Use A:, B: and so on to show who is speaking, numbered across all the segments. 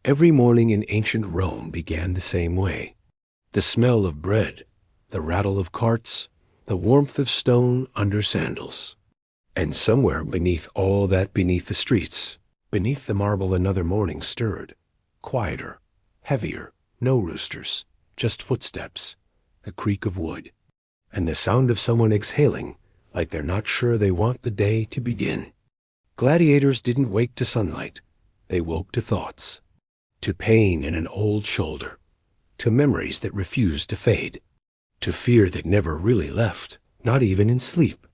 A: Every morning in ancient Rome began the same way. The smell of bread, the rattle of carts, the warmth of stone under sandals. And somewhere beneath all that, beneath the streets, beneath the marble, another morning stirred. Quieter, heavier, no roosters, just footsteps, the creak of wood, and the sound of someone exhaling like they're not sure they want the day to begin. Gladiators didn't wake to sunlight. They woke to thoughts, to pain in an old shoulder, to memories that refused to fade, to fear that never really left, not even in sleep.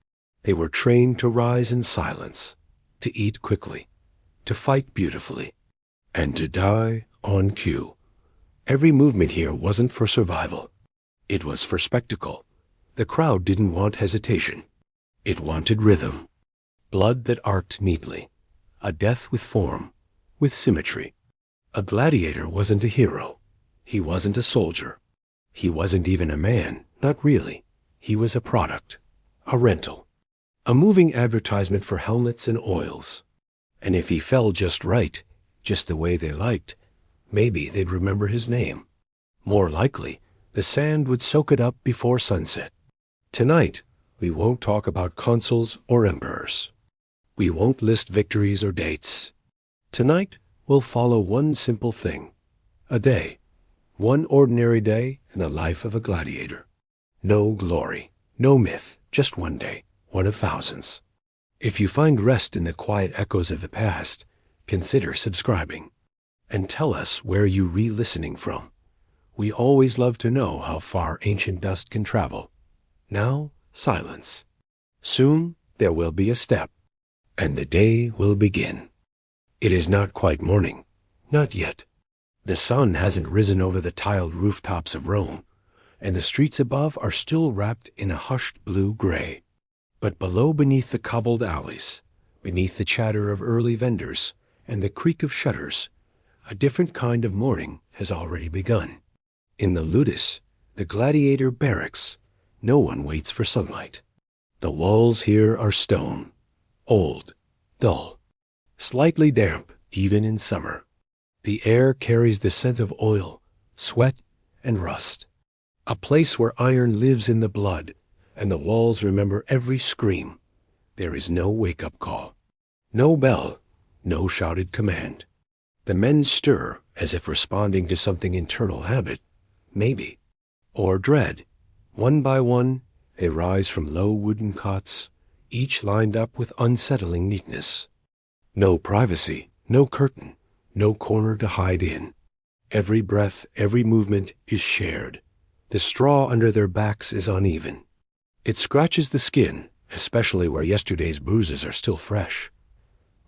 A: They were trained to rise in silence, to eat quickly, to fight beautifully, and to die on cue. Every movement here wasn't for survival. It was for spectacle. The crowd didn't want hesitation. It wanted rhythm. Blood that arced neatly. A death with form, with symmetry. A gladiator wasn't a hero. He wasn't a soldier. He wasn't even a man, not really. He was a product, a rental, a moving advertisement for helmets and oils. And if he fell just right, just the way they liked, maybe they'd remember his name. More likely, the sand would soak it up before sunset. Tonight, we won't talk about consuls or emperors. We won't list victories or dates. Tonight, we'll follow one simple thing. A day. One ordinary day in the life of a gladiator. No glory, no myth, just one day, one of thousands. If you find rest in the quiet echoes of the past, consider subscribing. And tell us where you re-listening from. We always love to know how far ancient dust can travel. Now, silence. Soon there will be a step, and the day will begin. It is not quite morning, not yet. The sun hasn't risen over the tiled rooftops of Rome, and the streets above are still wrapped in a hushed blue-gray. But below, beneath the cobbled alleys, beneath the chatter of early vendors and the creak of shutters, a different kind of morning has already begun. In the ludus, the gladiator barracks, no one waits for sunlight. The walls here are stone, old, dull, slightly damp even in summer. The air carries the scent of oil, sweat, and rust. A place where iron lives in the blood, and the walls remember every scream. There is no wake-up call, no bell, no shouted command. The men stir as if responding to something internal habit, maybe, or dread. One by one, they rise from low wooden cots, each lined up with unsettling neatness. No privacy, no curtain, no corner to hide in. Every breath, every movement is shared. The straw under their backs is uneven. It scratches the skin, especially where yesterday's bruises are still fresh.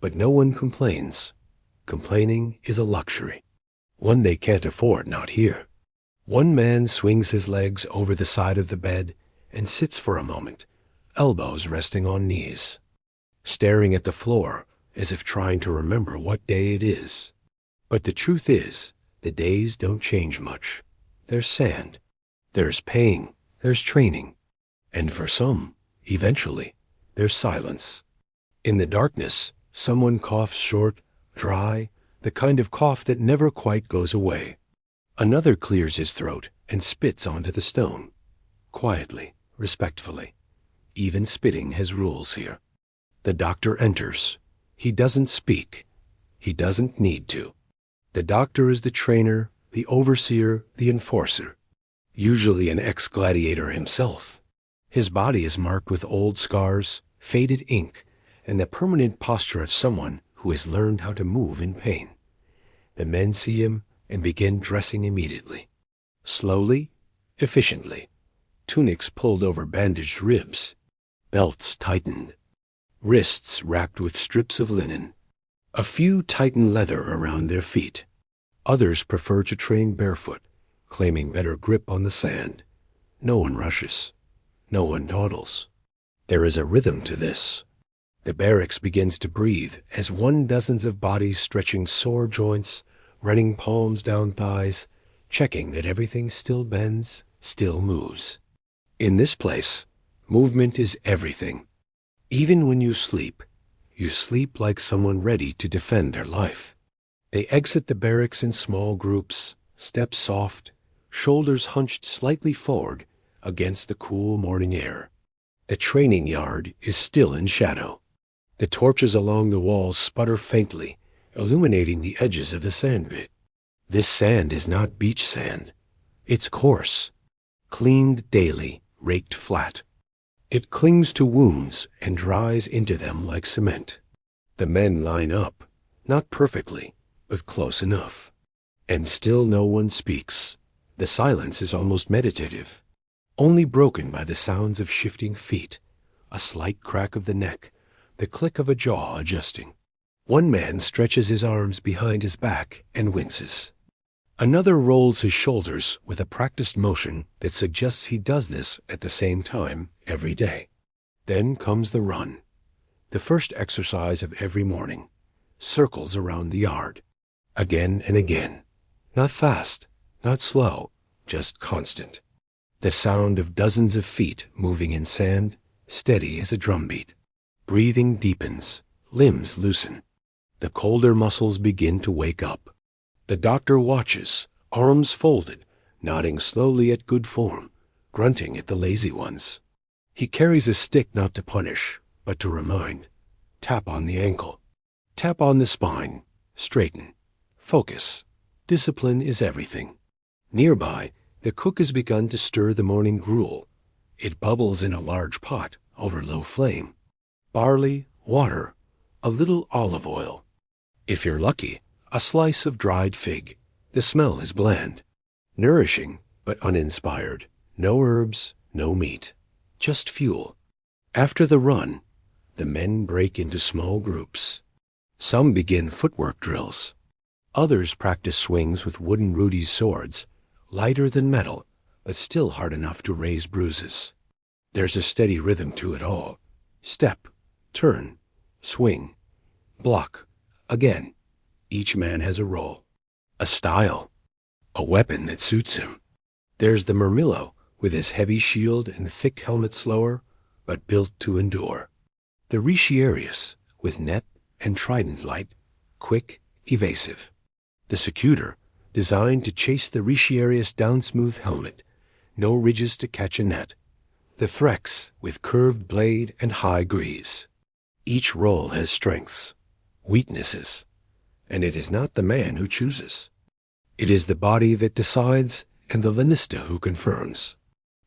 A: But no one complains. Complaining is a luxury, one they can't afford not here. One man swings his legs over the side of the bed and sits for a moment, elbows resting on knees, staring at the floor as if trying to remember what day it is. But the truth is, the days don't change much. There's sand, there's pain, there's training, and for some, eventually, there's silence. In the darkness, someone coughs short, dry, the kind of cough that never quite goes away. Another clears his throat and spits onto the stone, quietly, respectfully. Even spitting has rules here. The doctor enters. He doesn't speak. He doesn't need to. The doctor is the trainer, the overseer, the enforcer, usually an ex-gladiator himself. His body is marked with old scars, faded ink, and the permanent posture of someone who has learned how to move in pain. The men see him and begin dressing immediately. Slowly, efficiently. Tunics pulled over bandaged ribs, belts tightened, wrists wrapped with strips of linen. A few tighten leather around their feet. Others prefer to train barefoot, claiming better grip on the sand. No one rushes. No one dawdles. There is a rhythm to this. The barracks begins to breathe as dozens of bodies stretching sore joints, running palms down thighs, checking that everything still bends, still moves. In this place, movement is everything. Even when you sleep like someone ready to defend their life. They exit the barracks in small groups, steps soft, shoulders hunched slightly forward against the cool morning air. The training yard is still in shadow. The torches along the walls sputter faintly, illuminating the edges of the sandpit. This sand is not beach sand. It's coarse, cleaned daily, raked flat. It clings to wounds and dries into them like cement. The men line up, not perfectly, but close enough. And still no one speaks. The silence is almost meditative, only broken by the sounds of shifting feet, a slight crack of the neck, the click of a jaw adjusting. One man stretches his arms behind his back and winces. Another rolls his shoulders with a practiced motion that suggests he does this at the same time every day. Then comes the run, the first exercise of every morning, circles around the yard, again and again, not fast, not slow, just constant. The sound of dozens of feet moving in sand, steady as a drumbeat. Breathing deepens, limbs loosen. The colder muscles begin to wake up. The doctor watches, arms folded, nodding slowly at good form, grunting at the lazy ones. He carries a stick not to punish, but to remind. Tap on the ankle. Tap on the spine. Straighten. Focus. Discipline is everything. Nearby, the cook has begun to stir the morning gruel. It bubbles in a large pot over low flame. Barley, water, a little olive oil. If you're lucky, a slice of dried fig. The smell is bland, nourishing but uninspired. No herbs, no meat, just fuel. After the run, the men break into small groups. Some begin footwork drills. Others practice swings with wooden Rudy's swords, lighter than metal, but still hard enough to raise bruises. There's a steady rhythm to it all. Step, turn, swing, block, again. Each man has a role, a style, a weapon that suits him. There's the Murmillo, with his heavy shield and thick helmet slower, but built to endure. The Ricciarius, with net and trident light, quick, evasive. The Secutor, designed to chase the Ricciarius down smooth helmet, no ridges to catch a net. The Threx, with curved blade and high greaves. Each role has strengths, weaknesses, and it is not the man who chooses. It is the body that decides and the Lanista who confirms.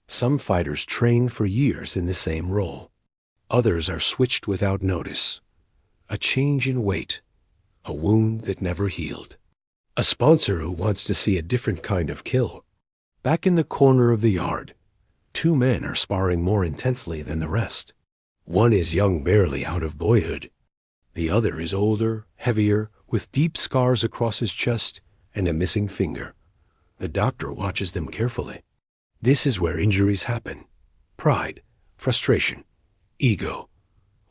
A: Some fighters train for years in the same role. Others are switched without notice. A change in weight, a wound that never healed. A sponsor who wants to see a different kind of kill. Back in the corner of the yard, two men are sparring more intensely than the rest. One is young, barely out of boyhood. The other is older, heavier, with deep scars across his chest and a missing finger. The doctor watches them carefully. This is where injuries happen. Pride, frustration, ego,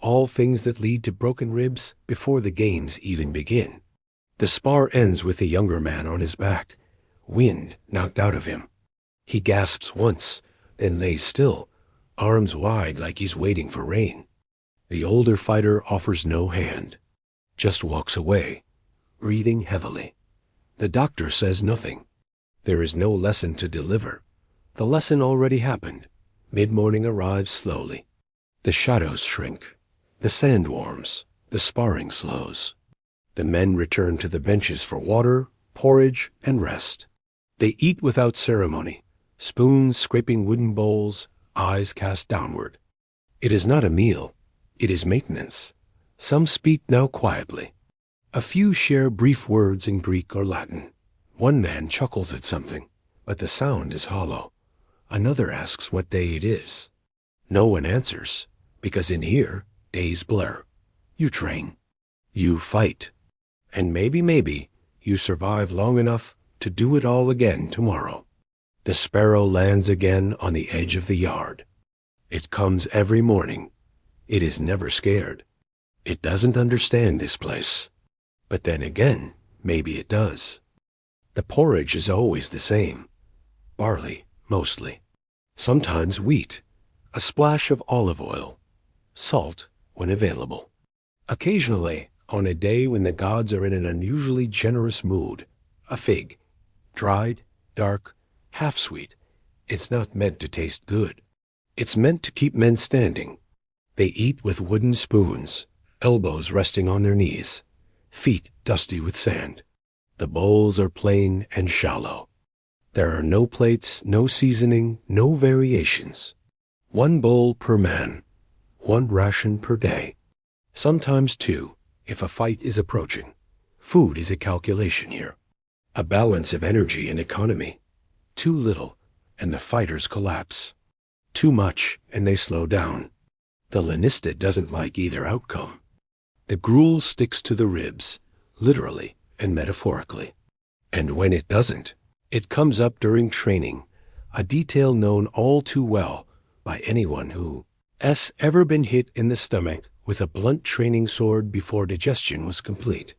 A: all things that lead to broken ribs before the games even begin. The spar ends with the younger man on his back, wind knocked out of him. He gasps once, then lays still, arms wide like he's waiting for rain. The older fighter offers no hand, just walks away, breathing heavily. The doctor says nothing. There is no lesson to deliver. The lesson already happened. Mid-morning arrives slowly. The shadows shrink. The sand warms. The sparring slows. The men return to the benches for water, porridge, and rest. They eat without ceremony, spoons scraping wooden bowls, eyes cast downward. It is not a meal. It is maintenance. Some speak now quietly. A few share brief words in Greek or Latin. One man chuckles at something, but the sound is hollow. Another asks what day it is. No one answers, because in here, days blur. You train. You fight. And maybe, you survive long enough to do it all again tomorrow. The sparrow lands again on the edge of the yard. It comes every morning. It is never scared. It doesn't understand this place. But then again, maybe it does. The porridge is always the same. Barley, mostly. Sometimes wheat. A splash of olive oil. Salt when available. Occasionally, on a day when the gods are in an unusually generous mood. A fig, dried, dark, half-sweet. It's not meant to taste good. It's meant to keep men standing. They eat with wooden spoons, elbows resting on their knees, feet dusty with sand. The bowls are plain and shallow. There are no plates, no seasoning, no variations. One bowl per man, one ration per day. Sometimes two, if a fight is approaching. Food is a calculation here. A balance of energy and economy. Too little, and the fighters collapse. Too much, and they slow down. The lanista doesn't like either outcome. The gruel sticks to the ribs, literally and metaphorically. And when it doesn't, it comes up during training, a detail known all too well by anyone who's ever been hit in the stomach with a blunt training sword before digestion was complete.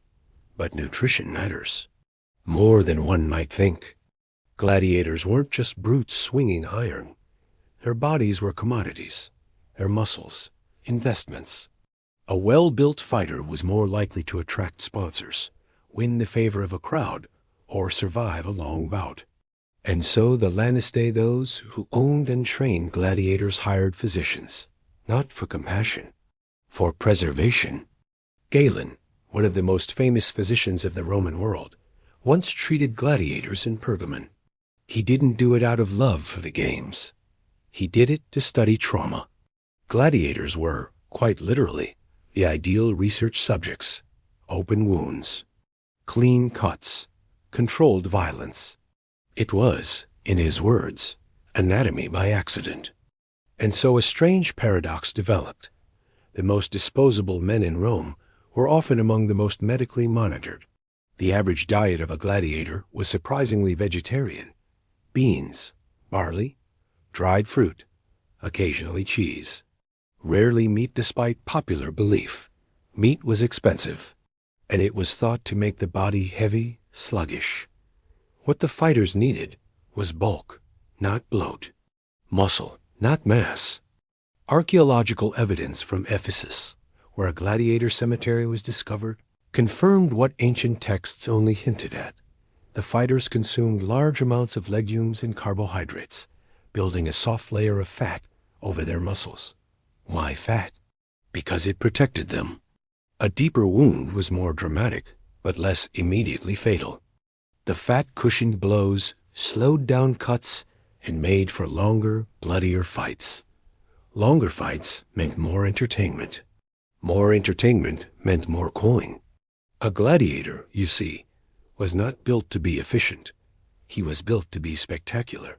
A: But nutrition matters. More than one might think. Gladiators weren't just brutes swinging iron. Their bodies were commodities, their muscles, investments. A well-built fighter was more likely to attract sponsors, win the favor of a crowd, or survive a long bout. And so the Lannistae, those who owned and trained gladiators, hired physicians, not for compassion, for preservation. Galen, one of the most famous physicians of the Roman world, once treated gladiators in Pergamon. He didn't do it out of love for the games. He did it to study trauma. Gladiators were, quite literally, the ideal research subjects. Open wounds, clean cuts, controlled violence. It was, in his words, anatomy by accident. And so a strange paradox developed. The most disposable men in Rome were often among the most medically monitored. The average diet of a gladiator was surprisingly vegetarian. Beans, barley, dried fruit, occasionally cheese. Rarely meat despite popular belief. Meat was expensive, and it was thought to make the body heavy, sluggish. What the fighters needed was bulk, not bloat. Muscle, not mass. Archaeological evidence from Ephesus, where a gladiator cemetery was discovered, confirmed what ancient texts only hinted at. The fighters consumed large amounts of legumes and carbohydrates, building a soft layer of fat over their muscles. Why fat? Because it protected them. A deeper wound was more dramatic, but less immediately fatal. The fat cushioned blows slowed down cuts and made for longer, bloodier fights. Longer fights meant more entertainment. More entertainment meant more coin. A gladiator, you see, was not built to be efficient. He was built to be spectacular.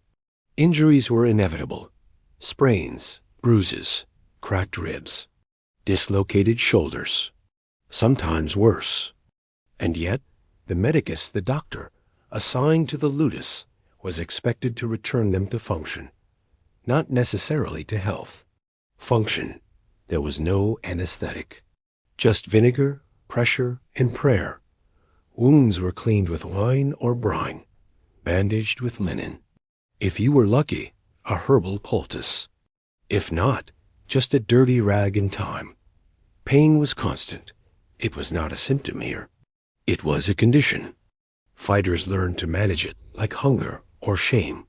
A: Injuries were inevitable. Sprains, bruises, cracked ribs, dislocated shoulders, sometimes worse. And yet, the medicus, the doctor, assigned to the ludus, was expected to return them to function, not necessarily to health. Function. There was no anesthetic. Just vinegar, pressure, and prayer. Wounds were cleaned with wine or brine, bandaged with linen. If you were lucky, a herbal poultice. If not, just a dirty rag in time. Pain was constant. It was not a symptom here. It was a condition. Fighters learned to manage it like hunger or shame.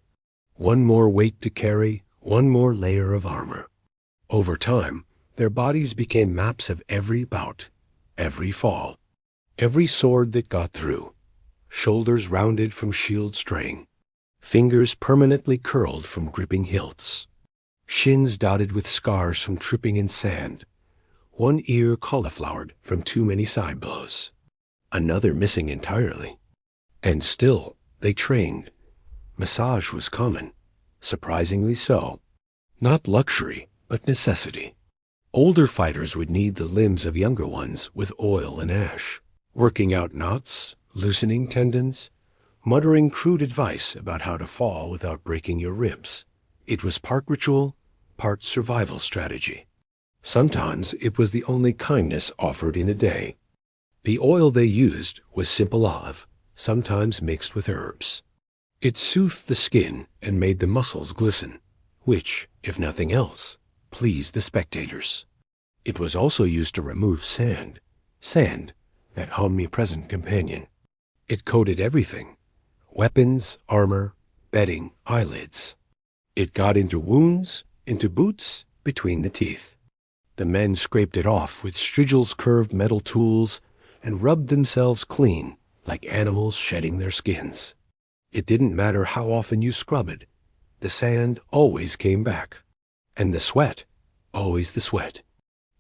A: One more weight to carry, one more layer of armor. Over time, their bodies became maps of every bout, every fall, every sword that got through, shoulders rounded from shield straying, fingers permanently curled from gripping hilts, shins dotted with scars from tripping in sand, one ear cauliflowered from too many side blows, another missing entirely. And still, they trained. Massage was common, surprisingly so. Not luxury, but necessity. Older fighters would knead the limbs of younger ones with oil and ash, working out knots, loosening tendons, muttering crude advice about how to fall without breaking your ribs. It was part ritual, part survival strategy. Sometimes it was the only kindness offered in a day. The oil they used was simple olive, sometimes mixed with herbs. It soothed the skin and made the muscles glisten, which, if nothing else, pleased the spectators. It was also used to remove sand. Sand, that omnipresent companion. It coated everything: weapons, armor, bedding, eyelids. It got into wounds, into boots, between the teeth. The men scraped it off with Strigel's curved metal tools and rubbed themselves clean, like animals shedding their skins. It didn't matter how often you scrub it. The sand always came back. And the sweat, always the sweat.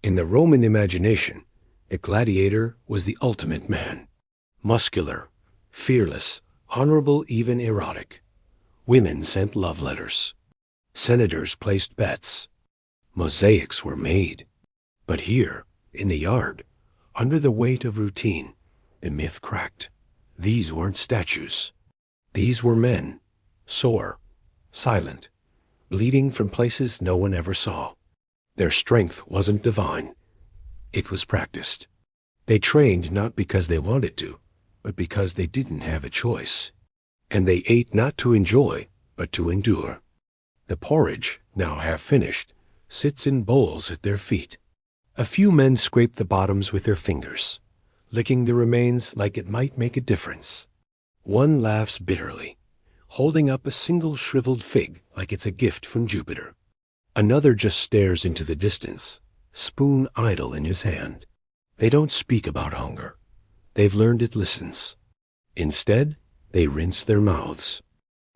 A: In the Roman imagination, the gladiator was the ultimate man. Muscular, fearless, honorable, even erotic. Women sent love letters. Senators placed bets. Mosaics were made. But here, in the yard, under the weight of routine, the myth cracked. These weren't statues. These were men, sore, silent, bleeding from places no one ever saw. Their strength wasn't divine. It was practiced. They trained not because they wanted to, but because they didn't have a choice. And they ate not to enjoy, but to endure. The porridge, now half finished, sits in bowls at their feet. A few men scrape the bottoms with their fingers, licking the remains like it might make a difference. One laughs bitterly, holding up a single shriveled fig like it's a gift from Jupiter. Another just stares into the distance, spoon idle in his hand. They don't speak about hunger. They've learned it listens. Instead, they rinse their mouths,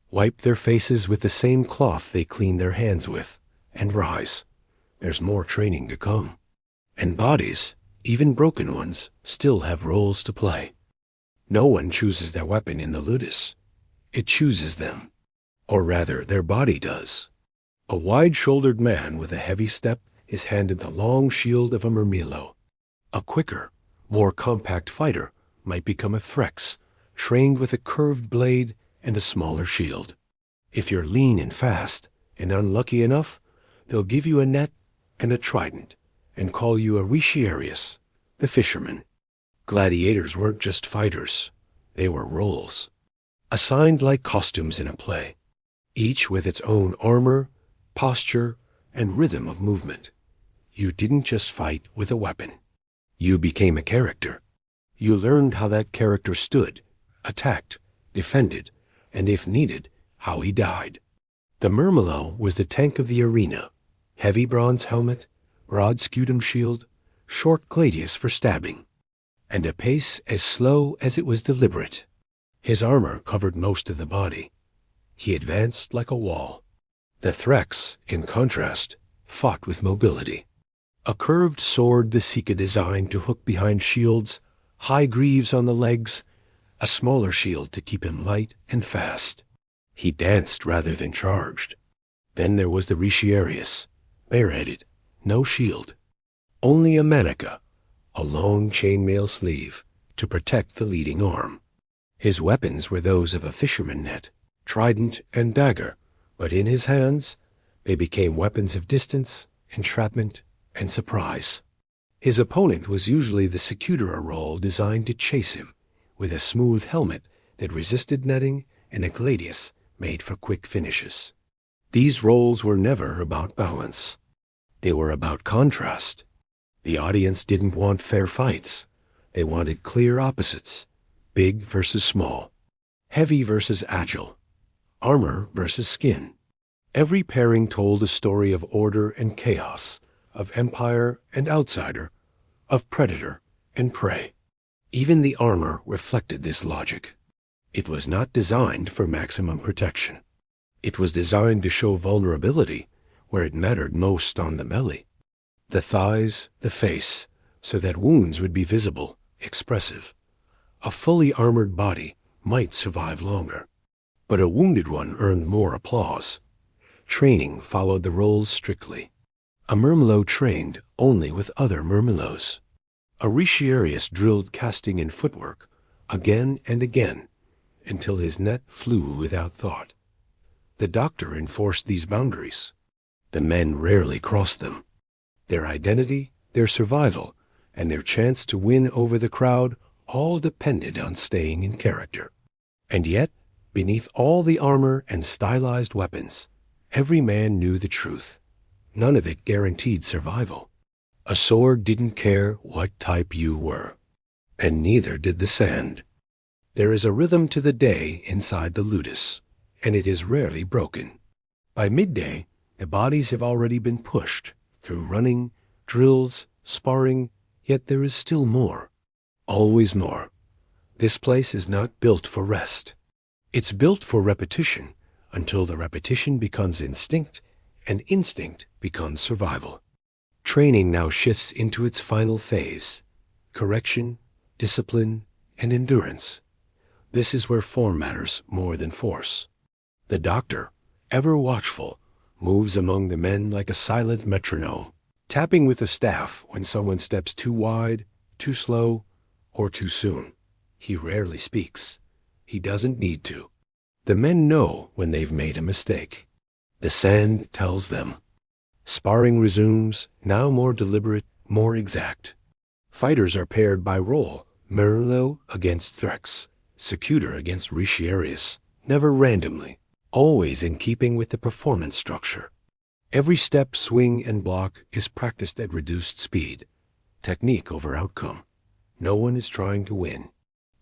A: wipe their faces with the same cloth they clean their hands with, and rise. There's more training to come. And bodies, even broken ones, still have roles to play. No one chooses their weapon in the ludus. It chooses them. Or rather, their body does. A wide-shouldered man with a heavy step is handed the long shield of a murmillo. A quicker, more compact fighter might become a threx, trained with a curved blade and a smaller shield. If you're lean and fast, and unlucky enough, they'll give you a net and a trident, and call you a retiarius, the fisherman. Gladiators weren't just fighters. They were roles, assigned like costumes in a play, each with its own armor, posture, and rhythm of movement. You didn't just fight with a weapon. You became a character. You learned how that character stood, attacked, defended, and if needed, how he died. The murmillo was the tank of the arena. Heavy bronze helmet, broad scutum shield, short gladius for stabbing, and a pace as slow as it was deliberate. His armor covered most of the body. He advanced like a wall. The threx, in contrast, fought with mobility. A curved sword the Sika designed to hook behind shields, high greaves on the legs, a smaller shield to keep him light and fast. He danced rather than charged. Then there was the retiarius, bareheaded, no shield, only a manica, a long chainmail sleeve, to protect the leading arm. His weapons were those of a fisherman net, trident and dagger, but in his hands they became weapons of distance, entrapment, and surprise. His opponent was usually the secutora role designed to chase him, with a smooth helmet that resisted netting and a gladius made for quick finishes. These roles were never about balance. They were about contrast. The audience didn't want fair fights. They wanted clear opposites, big versus small, heavy versus agile, armor versus skin. Every pairing told a story of order and chaos, of empire and outsider, of predator and prey. Even the armor reflected this logic. It was not designed for maximum protection. It was designed to show vulnerability where it mattered most on the belly. The thighs, the face, so that wounds would be visible, expressive. A fully armored body might survive longer, but a wounded one earned more applause. Training followed the roles strictly. A murmillo trained only with other murmillos. A retiarius drilled casting and footwork again and again until his net flew without thought. The doctor enforced these boundaries. The men rarely crossed them. Their identity, their survival, and their chance to win over the crowd all depended on staying in character. And yet, beneath all the armor and stylized weapons, every man knew the truth. None of it guaranteed survival. A sword didn't care what type you were. and neither did the sand. There is a rhythm to the day inside the ludus, and it is rarely broken. By midday, the bodies have already been pushed through running, drills, sparring, yet there is still more. Always more. This place is not built for rest. It's built for repetition until the repetition becomes instinct and instinct becomes survival. Training now shifts into its final phase: correction, discipline, and endurance. This is where form matters more than force. The doctor, ever watchful, moves among the men like a silent metronome, tapping with the staff when someone steps too wide, too slow, or too soon. He rarely speaks. He doesn't need to. The men know when they've made a mistake. The sand tells them. Sparring resumes, now more deliberate, more exact. Fighters are paired by role: Merlot against Threx, Secutor against Ricciarius, never randomly, always in keeping with the performance structure. Every step, swing, and block is practiced at reduced speed. Technique over outcome. No one is trying to win.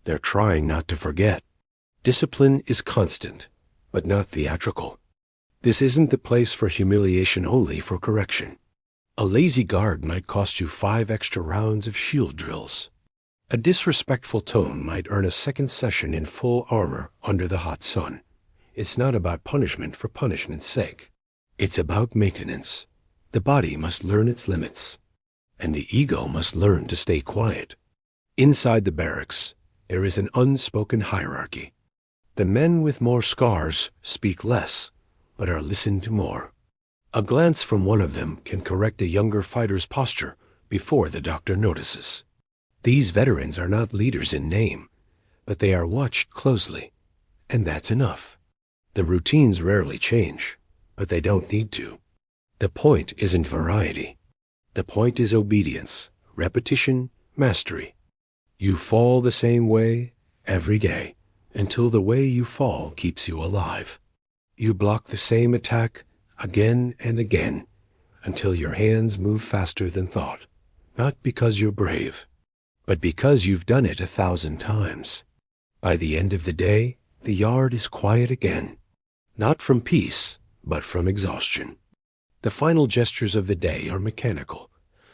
A: They're trying not to forget. Discipline is constant, but not theatrical. This isn't the place for humiliation, only for correction. A lazy guard might cost you 5 extra rounds of shield drills. A disrespectful tone might earn a second session in full armor under the hot sun. It's not about punishment for punishment's sake. It's about maintenance. The body must learn its limits, and the ego must learn to stay quiet. Inside the barracks, there is an unspoken hierarchy. The men with more scars speak less, but are listened to more. A glance from one of them can correct a younger fighter's posture before the doctor notices. These veterans are not leaders in name, but they are watched closely, and that's enough. The routines rarely change, but they don't need to. The point isn't variety. The point is obedience, repetition, mastery. You fall the same way every day until the way you fall keeps you alive. You block the same attack again and again until your hands move faster than thought, not because you're brave, but because you've done it 1,000 times. By the end of the day, the yard is quiet again, not from peace, but from exhaustion. The final gestures of the day are mechanical: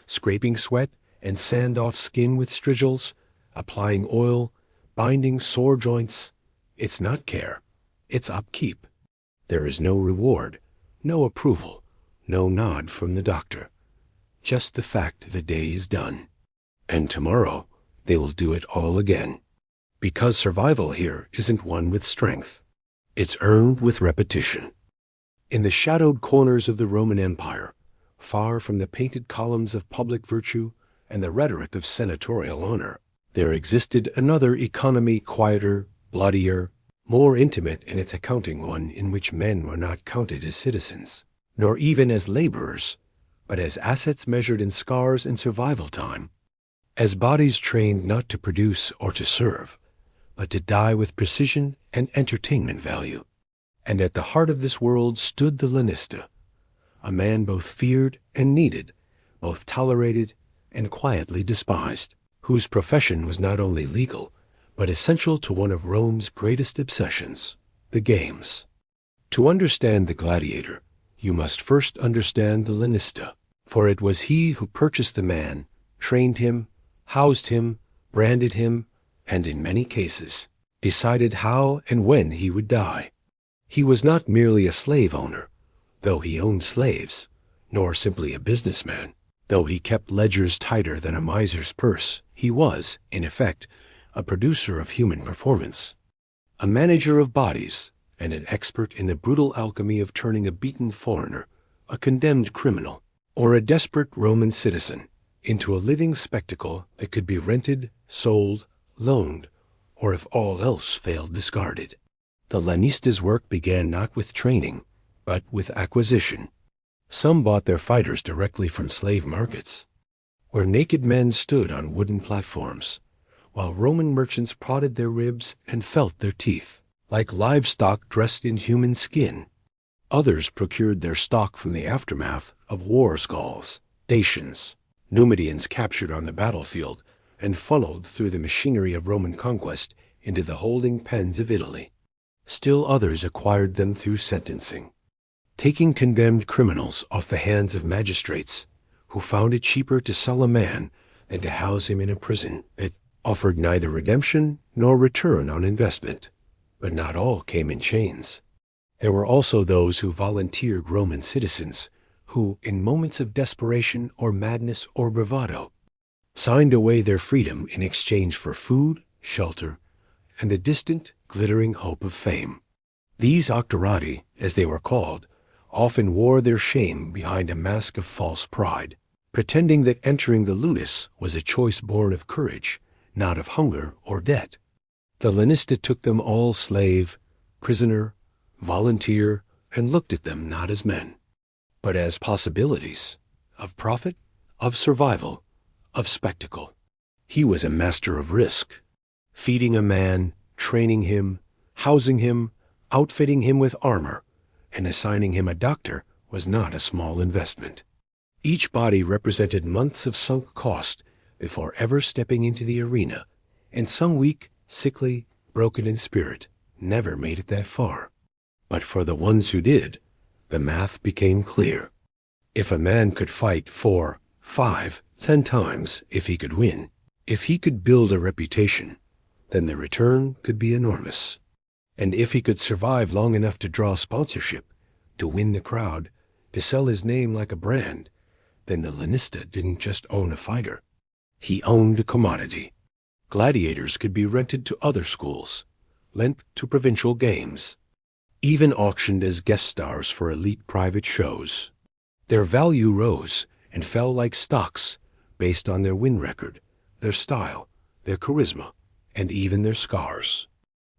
A: scraping sweat and sand off skin with strigils, applying oil, binding sore joints. It's not care, it's upkeep. There is no reward, no approval, no nod from the doctor. Just the fact the day is done. And tomorrow, they will do it all again. Because survival here isn't won with strength. It's earned with repetition. In the shadowed corners of the Roman Empire, far from the painted columns of public virtue and the rhetoric of senatorial honor, there existed another economy, quieter, bloodier, more intimate in its accounting, one in which men were not counted as citizens, nor even as laborers, but as assets measured in scars and survival time, as bodies trained not to produce or to serve, but to die with precision and entertainment value. And at the heart of this world stood the lanista, a man both feared and needed, both tolerated and quietly despised, whose profession was not only legal, but essential to one of Rome's greatest obsessions, the games. To understand the gladiator, you must first understand the lanista, for it was he who purchased the man, trained him, housed him, branded him, and in many cases, decided how and when he would die. He was not merely a slave owner, though he owned slaves, nor simply a businessman, though he kept ledgers tighter than a miser's purse. He was, in effect, a producer of human performance, a manager of bodies, and an expert in the brutal alchemy of turning a beaten foreigner, a condemned criminal, or a desperate Roman citizen into a living spectacle that could be rented, sold, loaned, or if all else failed, discarded. The lanista's work began not with training, but with acquisition. Some bought their fighters directly from slave markets, where naked men stood on wooden platforms, while Roman merchants prodded their ribs and felt their teeth, like livestock dressed in human skin. Others procured their stock from the aftermath of war Gauls, Dacians, Numidians captured on the battlefield, and funneled through the machinery of Roman conquest into the holding pens of Italy. Still others acquired them through sentencing, taking condemned criminals off the hands of magistrates who found it cheaper to sell a man than to house him in a prison that offered neither redemption nor return on investment. But not all came in chains. There were also those who volunteered Roman citizens who, in moments of desperation or madness or bravado, signed away their freedom in exchange for food, shelter, and the distant, glittering hope of fame. These octorati, as they were called, often wore their shame behind a mask of false pride, pretending that entering the ludus was a choice born of courage, not of hunger or debt. The lanista took them all slave, prisoner, volunteer, and looked at them not as men, but as possibilities of profit, of survival, of spectacle. He was a master of risk. Feeding a man, training him, housing him, outfitting him with armor, and assigning him a doctor was not a small investment. Each body represented months of sunk cost before ever stepping into the arena, and some weak, sickly, broken in spirit never made it that far. But for the ones who did, the math became clear. If a man could fight 4, 5, 10 times if he could win, if he could build a reputation, then the return could be enormous. And if he could survive long enough to draw sponsorship, to win the crowd, to sell his name like a brand, then the lanista didn't just own a fighter. He owned a commodity. Gladiators could be rented to other schools, lent to provincial games, even auctioned as guest stars for elite private shows. Their value rose and fell like stocks based on their win record, their style, their charisma, and even their scars.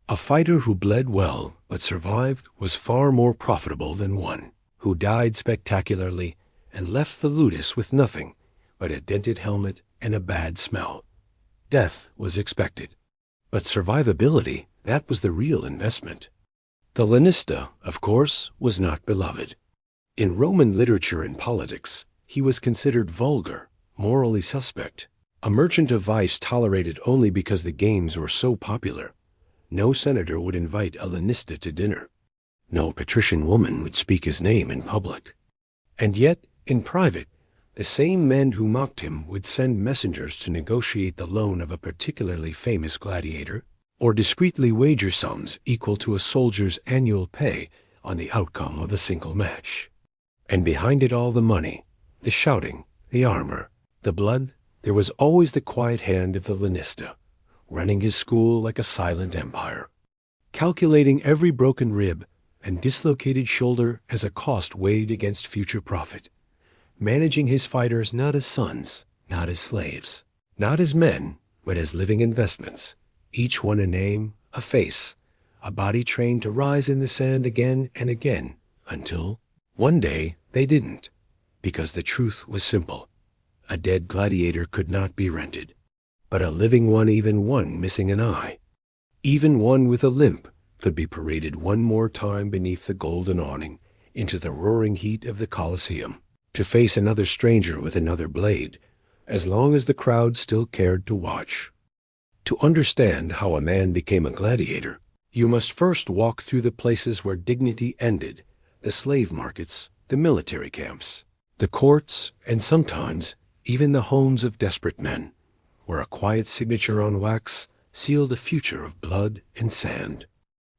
A: A fighter who bled well but survived was far more profitable than one who died spectacularly and left the ludus with nothing but a dented helmet and a bad smell. Death was expected, but survivability, that was the real investment. The lanista, of course, was not beloved. In Roman literature and politics, he was considered vulgar, morally suspect, a merchant of vice tolerated only because the games were so popular. No senator would invite a lanista to dinner. No patrician woman would speak his name in public. And yet, in private, the same men who mocked him would send messengers to negotiate the loan of a particularly famous gladiator, or discreetly wager sums equal to a soldier's annual pay on the outcome of a single match. And behind it all, the money, the shouting, the armor, the blood, there was always the quiet hand of the lanista, running his school like a silent empire, calculating every broken rib and dislocated shoulder as a cost weighed against future profit, managing his fighters not as sons, not as slaves, not as men, but as living investments, each one a name, a face, a body trained to rise in the sand again and again, until one day they didn't, because the truth was simple. A dead gladiator could not be rented, but a living one, even one missing an eye, even one with a limp, could be paraded one more time beneath the golden awning into the roaring heat of the Colosseum, to face another stranger with another blade, as long as the crowd still cared to watch. To understand how a man became a gladiator, you must first walk through the places where dignity ended, the slave markets, the military camps, the courts, and sometimes even the homes of desperate men, where a quiet signature on wax sealed a future of blood and sand.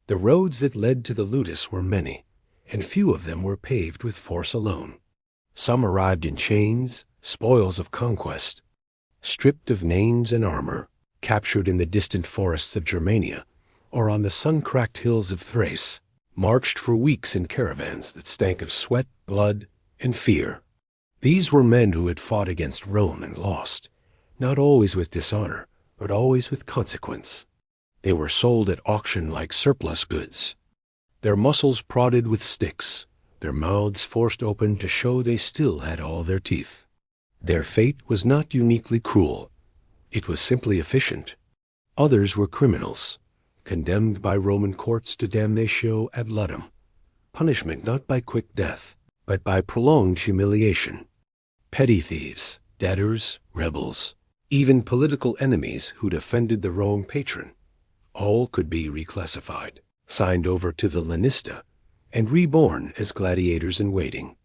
A: The roads that led to the ludus were many, and few of them were paved with force alone. Some arrived in chains, spoils of conquest, stripped of names and armor, captured in the distant forests of Germania, or on the sun-cracked hills of Thrace, marched for weeks in caravans that stank of sweat, blood, and fear. These were men who had fought against Rome and lost, not always with dishonor, but always with consequence. They were sold at auction like surplus goods, their muscles prodded with sticks, their mouths forced open to show they still had all their teeth. Their fate was not uniquely cruel. It was simply efficient. Others were criminals, condemned by Roman courts to damnatio ad litem, punishment not by quick death, but by prolonged humiliation. Petty thieves, debtors, rebels, Even political enemies who'd offended the wrong patron, all could be reclassified, signed over to the Lanista, and reborn as gladiators in waiting.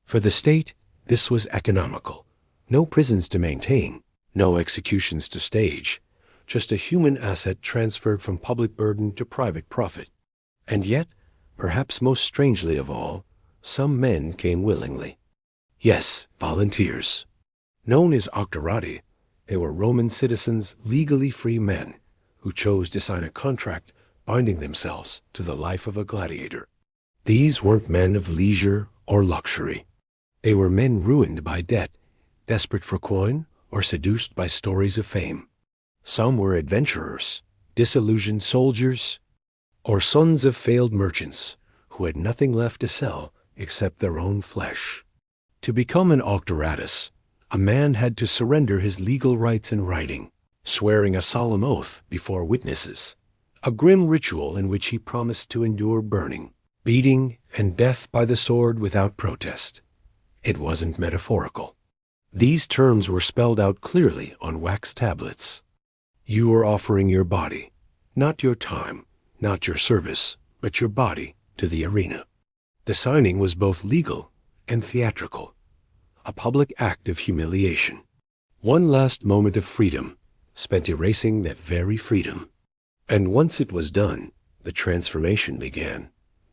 A: For the state, this was economical. No prisons to maintain, no executions to stage, just a human asset transferred from public burden to private profit. And yet, perhaps most strangely of all, some men came willingly. Yes, volunteers. Known as octorati, they were Roman citizens, legally free men, who chose to sign a contract binding themselves to the life of a gladiator. These weren't men of leisure or luxury. They were men ruined by debt, desperate for coin, or seduced by stories of fame. Some were adventurers, disillusioned soldiers, or sons of failed merchants who had nothing left to sell except their own flesh. To become an octoratus, a man had to surrender his legal rights in writing, swearing a solemn oath before witnesses, a grim ritual in which he promised to endure burning, beating, and death by the sword without protest. It wasn't metaphorical. These terms were spelled out clearly on wax tablets. You were offering your body, not your time, not your service, but your body to the arena. The signing was both legal and theatrical, a public act of humiliation. One last moment of freedom, spent erasing that very freedom. And once it was done, the transformation began.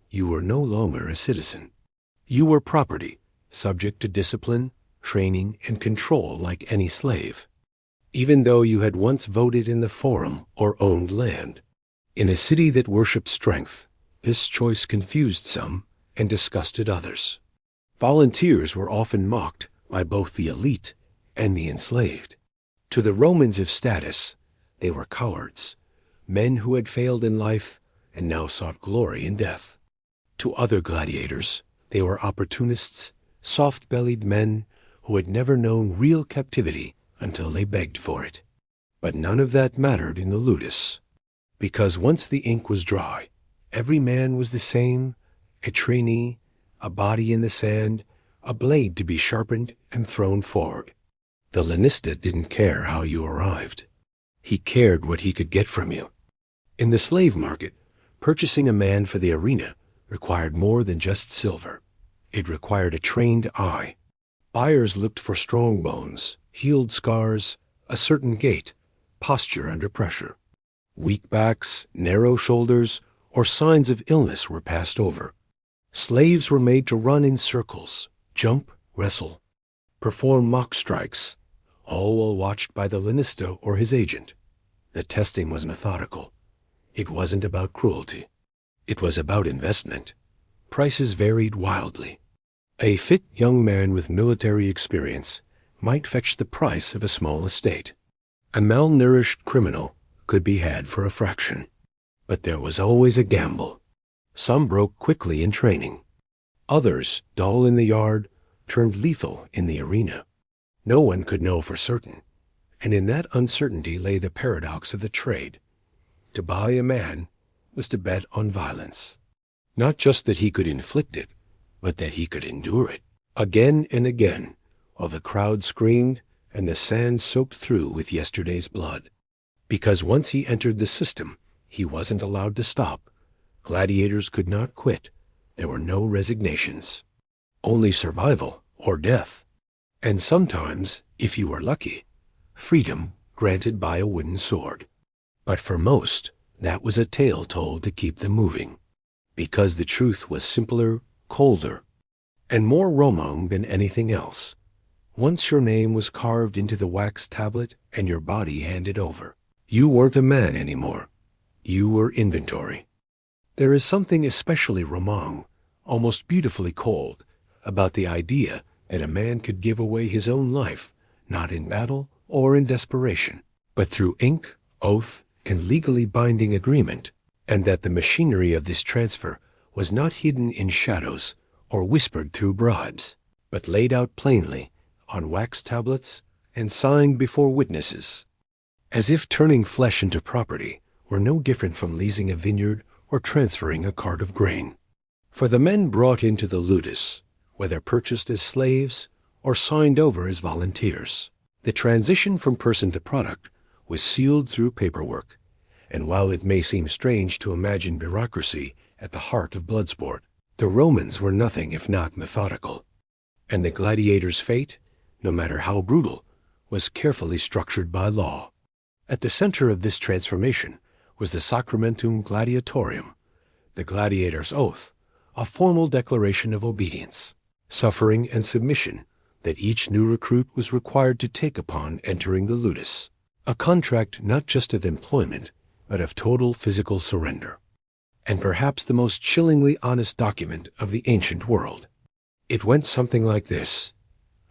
A: You were no longer a citizen. You were property, subject to discipline, training, and control like any slave. Even though you had once voted in the forum or owned land. In a city that worshipped strength, this choice confused some and disgusted others. Volunteers were often mocked by both the elite and the enslaved. To the Romans of status, they were cowards, men who had failed in life and now sought glory in death. To other gladiators, they were opportunists, soft-bellied men who had never known real captivity until they begged for it. But none of that mattered in the ludus, because once the ink was dry, every man was the same, a trainee, a body in the sand, a blade to be sharpened and thrown forward. The Lanista didn't care how you arrived. He cared what he could get from you. In the slave market, purchasing a man for the arena required more than just silver. It required a trained eye. Buyers looked for strong bones, healed scars, a certain gait, posture under pressure. Weak backs, narrow shoulders, or signs of illness were passed over. Slaves were made to run in circles, jump, wrestle, perform mock strikes, all while watched by the Lanista or his agent. The testing was methodical. It wasn't about cruelty. It was about investment. Prices varied wildly. A fit young man with military experience might fetch the price of a small estate. A malnourished criminal could be had for a fraction. But there was always a gamble. Some broke quickly in training. Others, dull in the yard, turned lethal in the arena. No one could know for certain, and in that uncertainty lay the paradox of the trade. To buy a man was to bet on violence. Not just that he could inflict it, but that he could endure it, again and again, while the crowd screamed and the sand soaked through with yesterday's blood. Because once he entered the system, he wasn't allowed to stop. Gladiators could not quit. There were no resignations. Only survival or death. And sometimes, if you were lucky, freedom granted by a wooden sword. But for most, that was a tale told to keep them moving. Because the truth was simpler, colder, and more Roman than anything else. Once your name was carved into the wax tablet and your body handed over, you weren't a man anymore. You were inventory. There is something especially Roman, almost beautifully cold, about the idea that a man could give away his own life, not in battle or in desperation, but through ink, oath, and legally binding agreement, and that the machinery of this transfer was not hidden in shadows or whispered through bribes, but laid out plainly on wax tablets and signed before witnesses, as if turning flesh into property were no different from leasing a vineyard or transferring a cart of grain. For the men brought into the ludus, whether purchased as slaves or signed over as volunteers, The transition from person to product was sealed through paperwork, and while it may seem strange to imagine bureaucracy at the heart of bloodsport, the Romans were nothing if not methodical. And the gladiator's fate, no matter how brutal, was carefully structured by law. At the center of this transformation was the Sacramentum Gladiatorium, the gladiator's oath, a formal declaration of obedience, suffering, and submission that each new recruit was required to take upon entering the ludus, a contract not just of employment, but of total physical surrender, and perhaps the most chillingly honest document of the ancient world. It went something like this: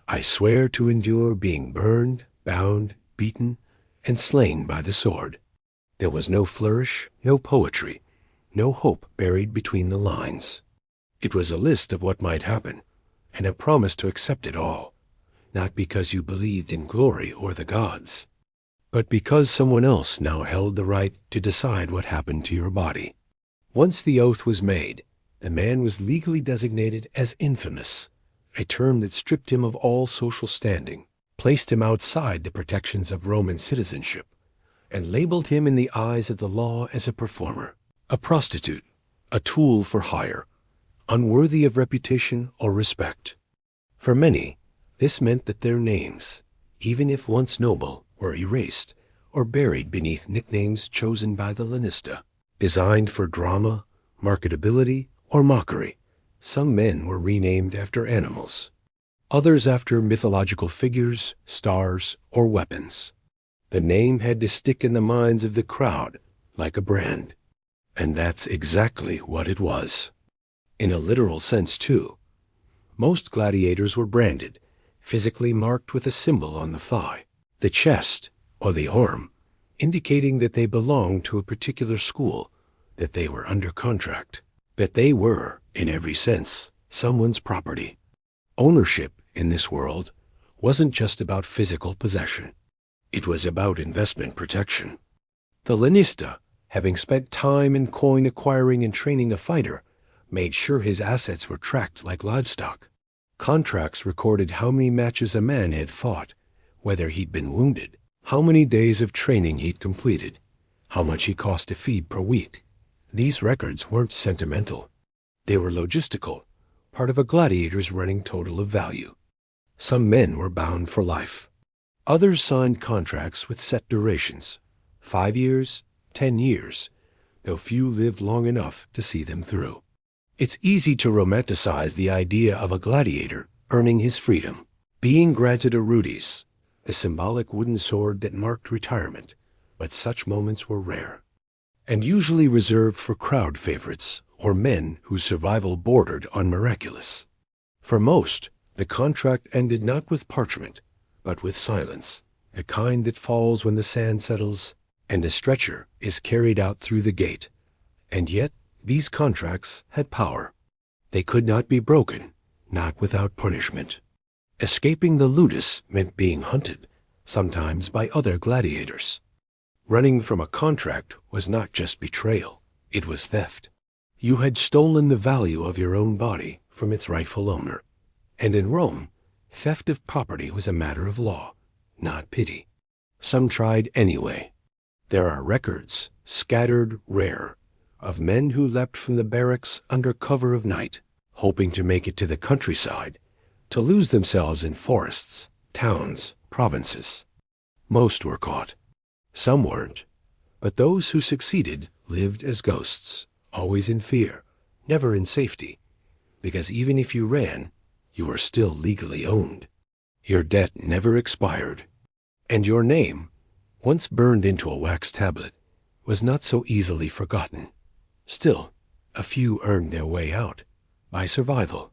A: I swear to endure being burned, bound, beaten, and slain by the sword. There was no flourish, no poetry, no hope buried between the lines. It was a list of what might happen, and a promise to accept it all, not because you believed in glory or the gods, but because someone else now held the right to decide what happened to your body. Once the oath was made, the man was legally designated as infamous, a term that stripped him of all social standing, placed him outside the protections of Roman citizenship, and labeled him in the eyes of the law as a performer, a prostitute, a tool for hire, unworthy of reputation or respect. For many, this meant that their names, even if once noble, were erased or buried beneath nicknames chosen by the lanista, designed for drama, marketability, or mockery. Some men were renamed after animals, others after mythological figures, stars, or weapons. The name had to stick in the minds of the crowd like a brand. And that's exactly what it was. In a literal sense, too. Most gladiators were branded, physically marked with a symbol on the thigh, the chest, or the arm, indicating that they belonged to a particular school, that they were under contract, that they were, in every sense, someone's property. Ownership in this world wasn't just about physical possession. It was about investment protection. The lanista, having spent time in coin acquiring and training a fighter, made sure his assets were tracked like livestock. Contracts recorded how many matches a man had fought, whether he'd been wounded, how many days of training he'd completed, how much he cost to feed per week. These records weren't sentimental. They were logistical, part of a gladiator's running total of value. Some men were bound for life. Others signed contracts with set durations, 5 years, 10 years, though few lived long enough to see them through. It's easy to romanticize the idea of a gladiator earning his freedom, being granted a rudis, the symbolic wooden sword that marked retirement, but such moments were rare, and usually reserved for crowd favorites or men whose survival bordered on miraculous. For most, the contract ended not with parchment, but with silence, the kind that falls when the sand settles and a stretcher is carried out through the gate. And yet, these contracts had power. They could not be broken, not without punishment. Escaping the ludus meant being hunted, sometimes by other gladiators. Running from a contract was not just betrayal, it was theft. You had stolen the value of your own body from its rightful owner. And in Rome, theft of property was a matter of law, not pity. Some tried anyway. There are records, scattered rare, of men who leapt from the barracks under cover of night, hoping to make it to the countryside, to lose themselves in forests, towns, provinces. Most were caught. Some weren't. But those who succeeded lived as ghosts, always in fear, never in safety, because even if you ran, you were still legally owned. Your debt never expired, and your name, once burned into a wax tablet, was not so easily forgotten. Still, a few earned their way out, by survival,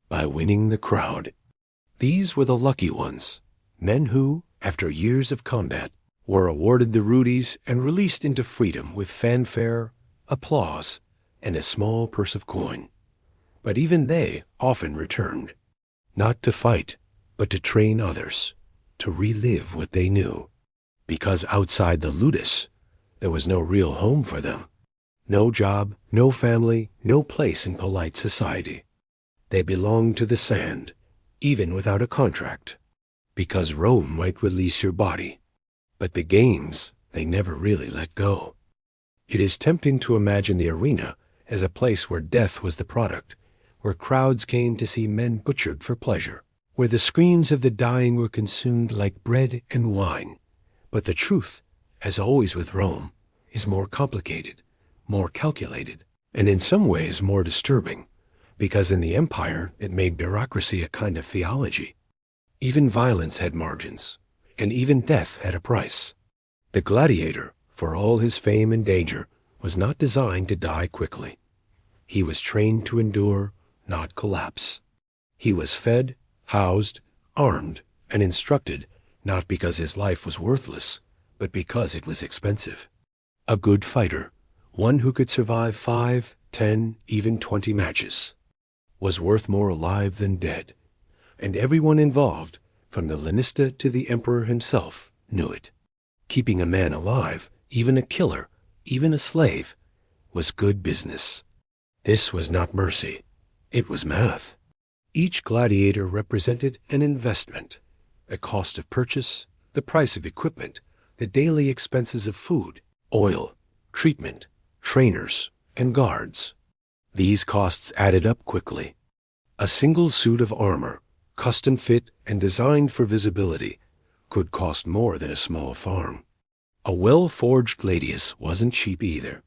A: by winning the crowd. These were the lucky ones, men who, after years of combat, were awarded the rudis and released into freedom with fanfare, applause, and a small purse of coin. But even they often returned, not to fight, but to train others, to relive what they knew. Because outside the ludus, there was no real home for them. No job, no family, no place in polite society. They belonged to the sand, even without a contract. because Rome might release your body. But the games, they never really let go. It is tempting to imagine the arena as a place where death was the product, where crowds came to see men butchered for pleasure, where the screams of the dying were consumed like bread and wine. But the truth, as always with Rome, is more complicated, more calculated, and in some ways more disturbing, because in the empire it made bureaucracy a kind of theology. Even violence had margins, and even death had a price. The gladiator, for all his fame and danger, was not designed to die quickly. He was trained to endure, not collapse. He was fed, housed, armed, and instructed, not because his life was worthless, but because it was expensive. A good fighter, one who could survive 5, 10, even 20 matches, was worth more alive than dead, and everyone involved, from the lanista to the emperor himself, knew it. Keeping a man alive, even a killer, even a slave, was good business. This was not mercy. It was math. Each gladiator represented an investment, a cost of purchase, the price of equipment, the daily expenses of food, oil, treatment, trainers, and guards. These costs added up quickly. A single suit of armor, custom fit and designed for visibility, could cost more than a small farm. A well-forged gladius wasn't cheap either.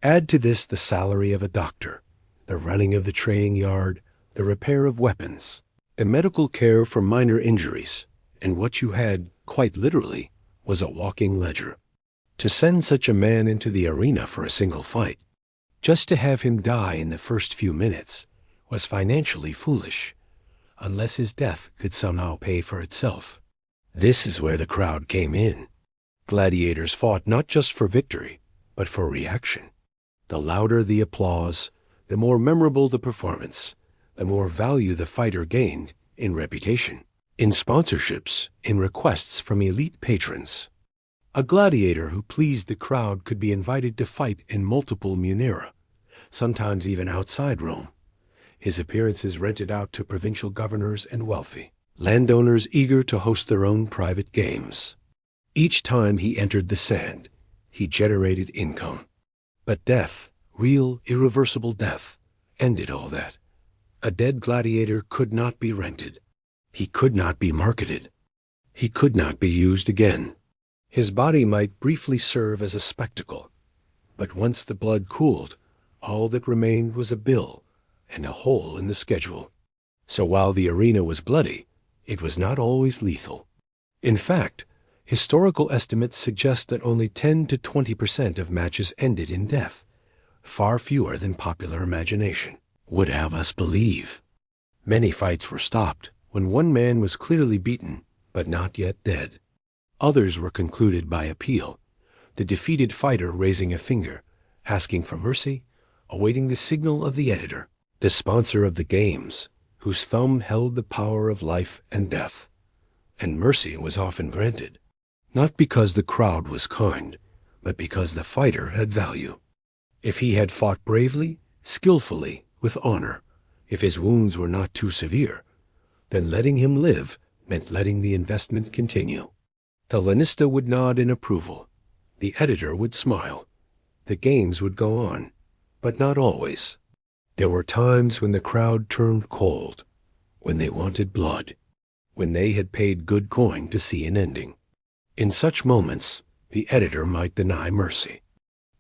A: Add to this the salary of a doctor, the running of the training yard, the repair of weapons, the medical care for minor injuries, and what you had, quite literally, was a walking ledger. To send such a man into the arena for a single fight, just to have him die in the first few minutes, was financially foolish, unless his death could somehow pay for itself. This is where the crowd came in. Gladiators fought not just for victory, but for reaction. The louder the applause, the more memorable the performance, the more value the fighter gained in reputation, in sponsorships, in requests from elite patrons. A gladiator who pleased the crowd could be invited to fight in multiple munera, sometimes even outside Rome. His appearances rented out to provincial governors and wealthy, landowners eager to host their own private games. Each time he entered the sand, he generated income. But death, real, irreversible death, ended all that. A dead gladiator could not be rented. He could not be marketed. He could not be used again. His body might briefly serve as a spectacle, but once the blood cooled, all that remained was a bill and a hole in the schedule. So while the arena was bloody, it was not always lethal. In fact, historical estimates suggest that only 10 to 20% of matches ended in death, far fewer than popular imagination would have us believe. Many fights were stopped when one man was clearly beaten, but not yet dead. Others were concluded by appeal, the defeated fighter raising a finger, asking for mercy, awaiting the signal of the editor, the sponsor of the games, whose thumb held the power of life and death. And mercy was often granted, not because the crowd was kind, but because the fighter had value. If he had fought bravely, skillfully, with honor, if his wounds were not too severe, then letting him live meant letting the investment continue. The lanista would nod in approval. The editor would smile. The games would go on, but not always. There were times when the crowd turned cold, when they wanted blood, when they had paid good coin to see an ending. In such moments, the editor might deny mercy,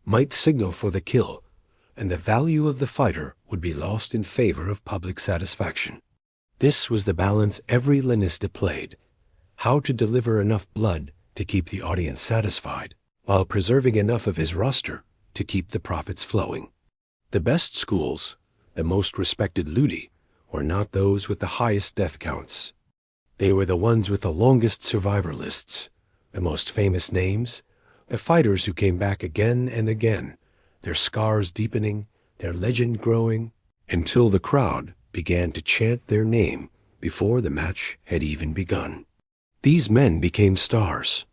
A: might signal for the kill, and the value of the fighter would be lost in favor of public satisfaction. This was the balance every lanista played, how to deliver enough blood to keep the audience satisfied, while preserving enough of his roster to keep the profits flowing. The best schools, the most respected ludi, were not those with the highest death counts. They were the ones with the longest survivor lists, the most famous names, the fighters who came back again and again, their scars deepening, their legend growing, until the crowd began to chant their name before the match had even begun. These men became stars,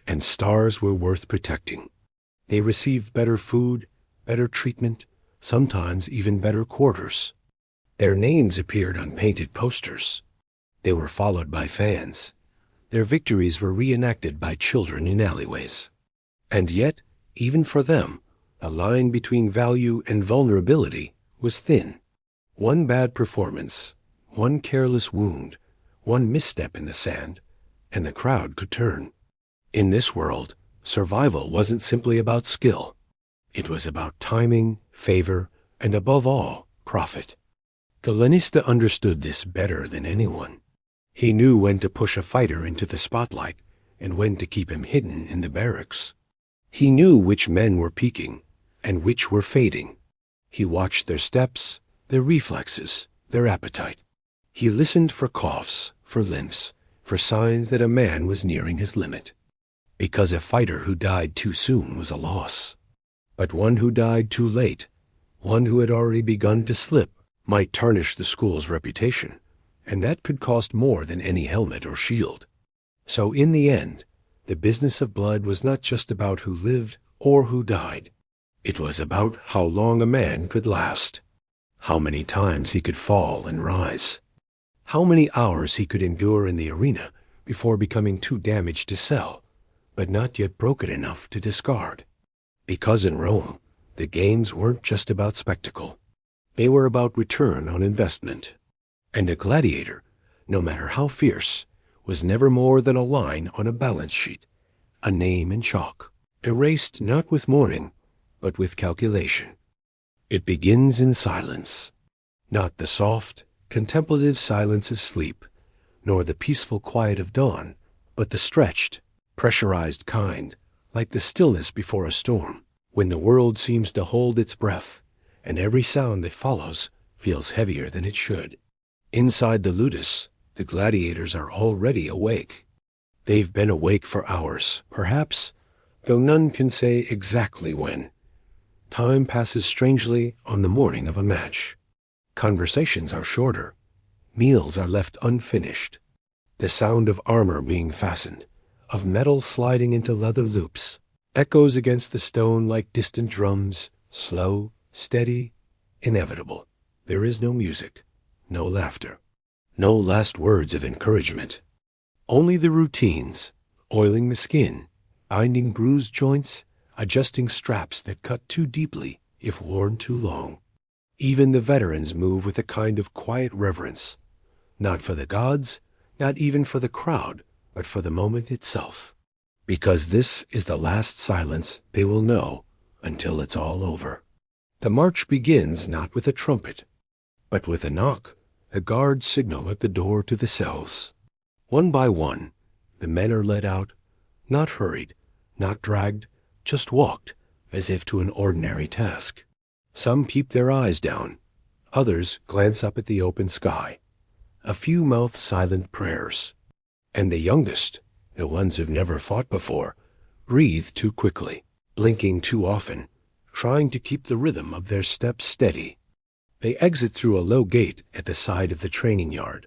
A: and stars were worth protecting. They received better food, better treatment, sometimes even better quarters. Their names appeared on painted posters. They were followed by fans. Their victories were reenacted by children in alleyways. And yet, even for them, the line between value and vulnerability was thin. One bad performance, one careless wound, one misstep in the sand, and the crowd could turn. In this world, survival wasn't simply about skill. It was about timing, favor, and above all, profit. The Lanista understood this better than anyone. He knew when to push a fighter into the spotlight and when to keep him hidden in the barracks. He knew which men were peaking and which were fading. He watched their steps, their reflexes, their appetite. He listened for coughs, for limps, for signs that a man was nearing his limit. Because a fighter who died too soon was a loss. But one who died too late, one who had already begun to slip, might tarnish the school's reputation, and that could cost more than any helmet or shield. So in the end, the business of blood was not just about who lived or who died. It was about how long a man could last, how many times he could fall and rise, how many hours he could endure in the arena before becoming too damaged to sell, but not yet broken enough to discard. Because in Rome, the games weren't just about spectacle. They were about return on investment. And a gladiator, no matter how fierce, was never more than a line on a balance sheet, a name in chalk, erased not with mourning, but with calculation. It begins in silence, not the soft, contemplative silence of sleep, nor the peaceful quiet of dawn, but the stretched, pressurized kind, like the stillness before a storm, when the world seems to hold its breath, and every sound that follows feels heavier than it should. Inside the ludus, the gladiators are already awake. They've been awake for hours, perhaps, though none can say exactly when. Time passes strangely on the morning of a match. Conversations are shorter. Meals are left unfinished. The sound of armor being fastened, of metal sliding into leather loops, echoes against the stone like distant drums, slow, steady, inevitable. There is no music, no laughter, no last words of encouragement. Only the routines, oiling the skin, binding bruised joints, adjusting straps that cut too deeply if worn too long. Even the veterans move with a kind of quiet reverence, not for the gods, not even for the crowd, but for the moment itself. Because this is the last silence they will know until it's all over. The march begins not with a trumpet, but with a knock, a guard signal at the door to the cells. One by one, the men are led out, not hurried, not dragged, just walked, as if to an ordinary task. Some peep their eyes down, others glance up at the open sky. A few mouth silent prayers. And the youngest, the ones who've never fought before, breathe too quickly, blinking too often, trying to keep the rhythm of their steps steady. They exit through a low gate at the side of the training yard,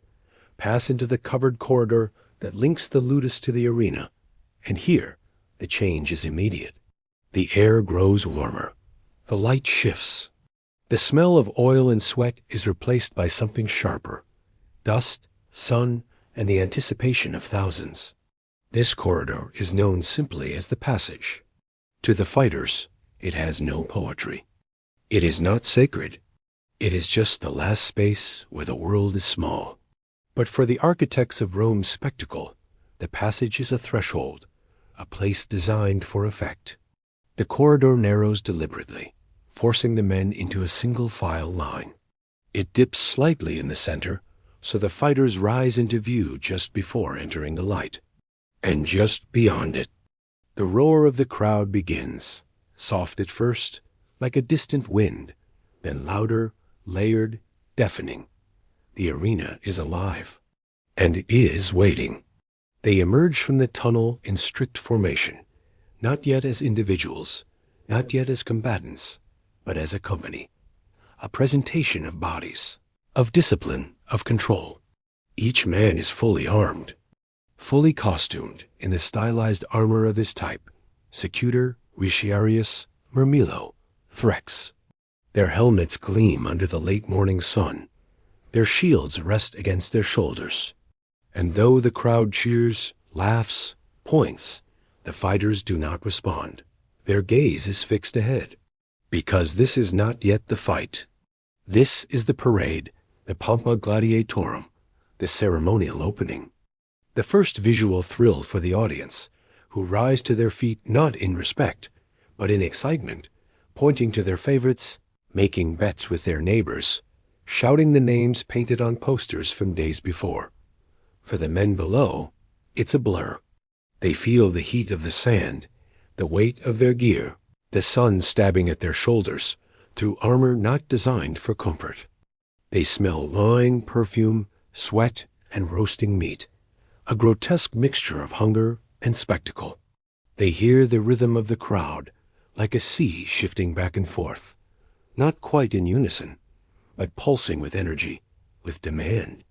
A: pass into the covered corridor that links the ludus to the arena, and here the change is immediate. The air grows warmer. The light shifts. The smell of oil and sweat is replaced by something sharper. Dust, sun, and the anticipation of thousands. This corridor is known simply as the passage. To the fighters, it has no poetry. It is not sacred. It is just the last space where the world is small. But for the architects of Rome's spectacle, the passage is a threshold, a place designed for effect. The corridor narrows deliberately, forcing the men into a single file line. It dips slightly in the center, so the fighters rise into view just before entering the light. And just beyond it, the roar of the crowd begins, soft at first, like a distant wind, then louder, layered, deafening. The arena is alive, and is waiting. They emerge from the tunnel in strict formation, not yet as individuals, not yet as combatants, but as a company, a presentation of bodies, of discipline, of control. Each man is fully armed, fully costumed in the stylized armor of his type, Secutor, Riciarius, Murmillo, Threx. Their helmets gleam under the late morning sun. Their shields rest against their shoulders. And though the crowd cheers, laughs, points. The fighters do not respond. Their gaze is fixed ahead. Because this is not yet the fight. This is the parade, the Pompa Gladiatorum, the ceremonial opening. The first visual thrill for the audience, who rise to their feet not in respect, but in excitement, pointing to their favorites, making bets with their neighbors, shouting the names painted on posters from days before. For the men below, it's a blur. They feel the heat of the sand, the weight of their gear, the sun stabbing at their shoulders through armor not designed for comfort. They smell wine, perfume, sweat, and roasting meat, a grotesque mixture of hunger and spectacle. They hear the rhythm of the crowd, like a sea shifting back and forth, not quite in unison, but pulsing with energy, with demand.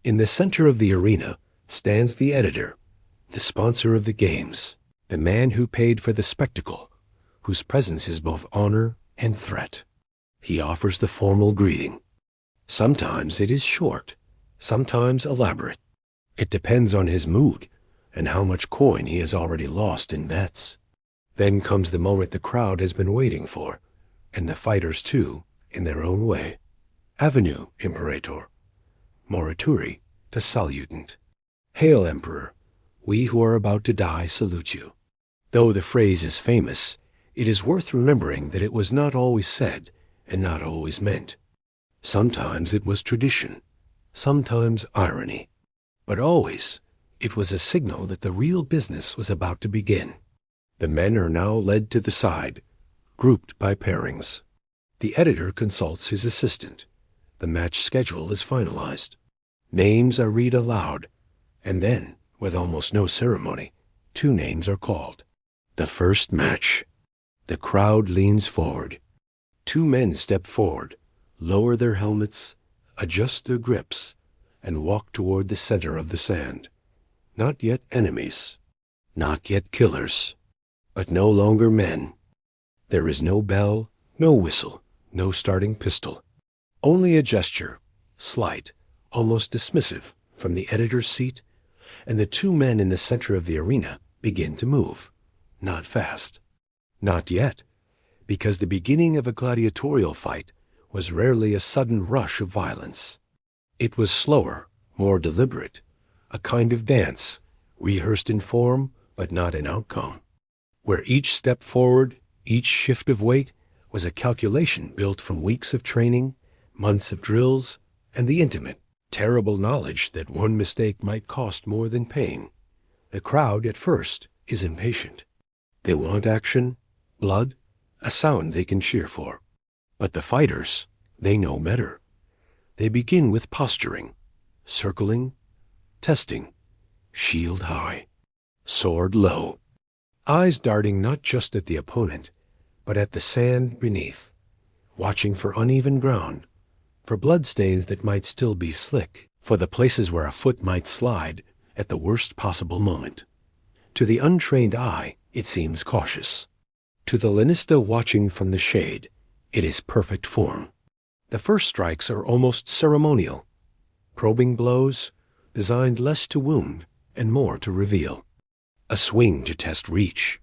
A: In the center of the arena stands the editor, the sponsor of the games, the man who paid for the spectacle, whose presence is both honor and threat. He offers the formal greeting. Sometimes it is short, sometimes elaborate. It depends on his mood and how much coin he has already lost in bets. Then comes the moment the crowd has been waiting for, and the fighters too, in their own way. Avenue, Imperator. Morituri, to salutant. Hail, Emperor. We who are about to die salute you. Though the phrase is famous, it is worth remembering that it was not always said and not always meant. Sometimes it was tradition, sometimes irony, but always it was a signal that the real business was about to begin. The men are now led to the side, grouped by pairings. The editor consults his assistant. The match schedule is finalized. Names are read aloud, and then, with almost no ceremony, 2 names are called. The first match. The crowd leans forward. 2 men step forward, lower their helmets, adjust their grips, and walk toward the center of the sand. Not yet enemies, not yet killers, but no longer men. There is no bell, no whistle, no starting pistol. Only a gesture, slight, almost dismissive, from the editor's seat, and the 2 men in the center of the arena begin to move. Not fast. Not yet, because the beginning of a gladiatorial fight was rarely a sudden rush of violence. It was slower, more deliberate, a kind of dance, rehearsed in form but not in outcome, where each step forward, each shift of weight, was a calculation built from weeks of training, months of drills, and the intimate, terrible knowledge that one mistake might cost more than pain. The crowd, at first, is impatient. They want action, blood, a sound they can cheer for. But the fighters, they know better. They begin with posturing, circling, testing, shield high, sword low, eyes darting not just at the opponent, but at the sand beneath, watching for uneven ground, for bloodstains that might still be slick, for the places where a foot might slide at the worst possible moment. To the untrained eye, it seems cautious. To the lanista watching from the shade, it is perfect form. The first strikes are almost ceremonial, probing blows, designed less to wound and more to reveal. A swing to test reach,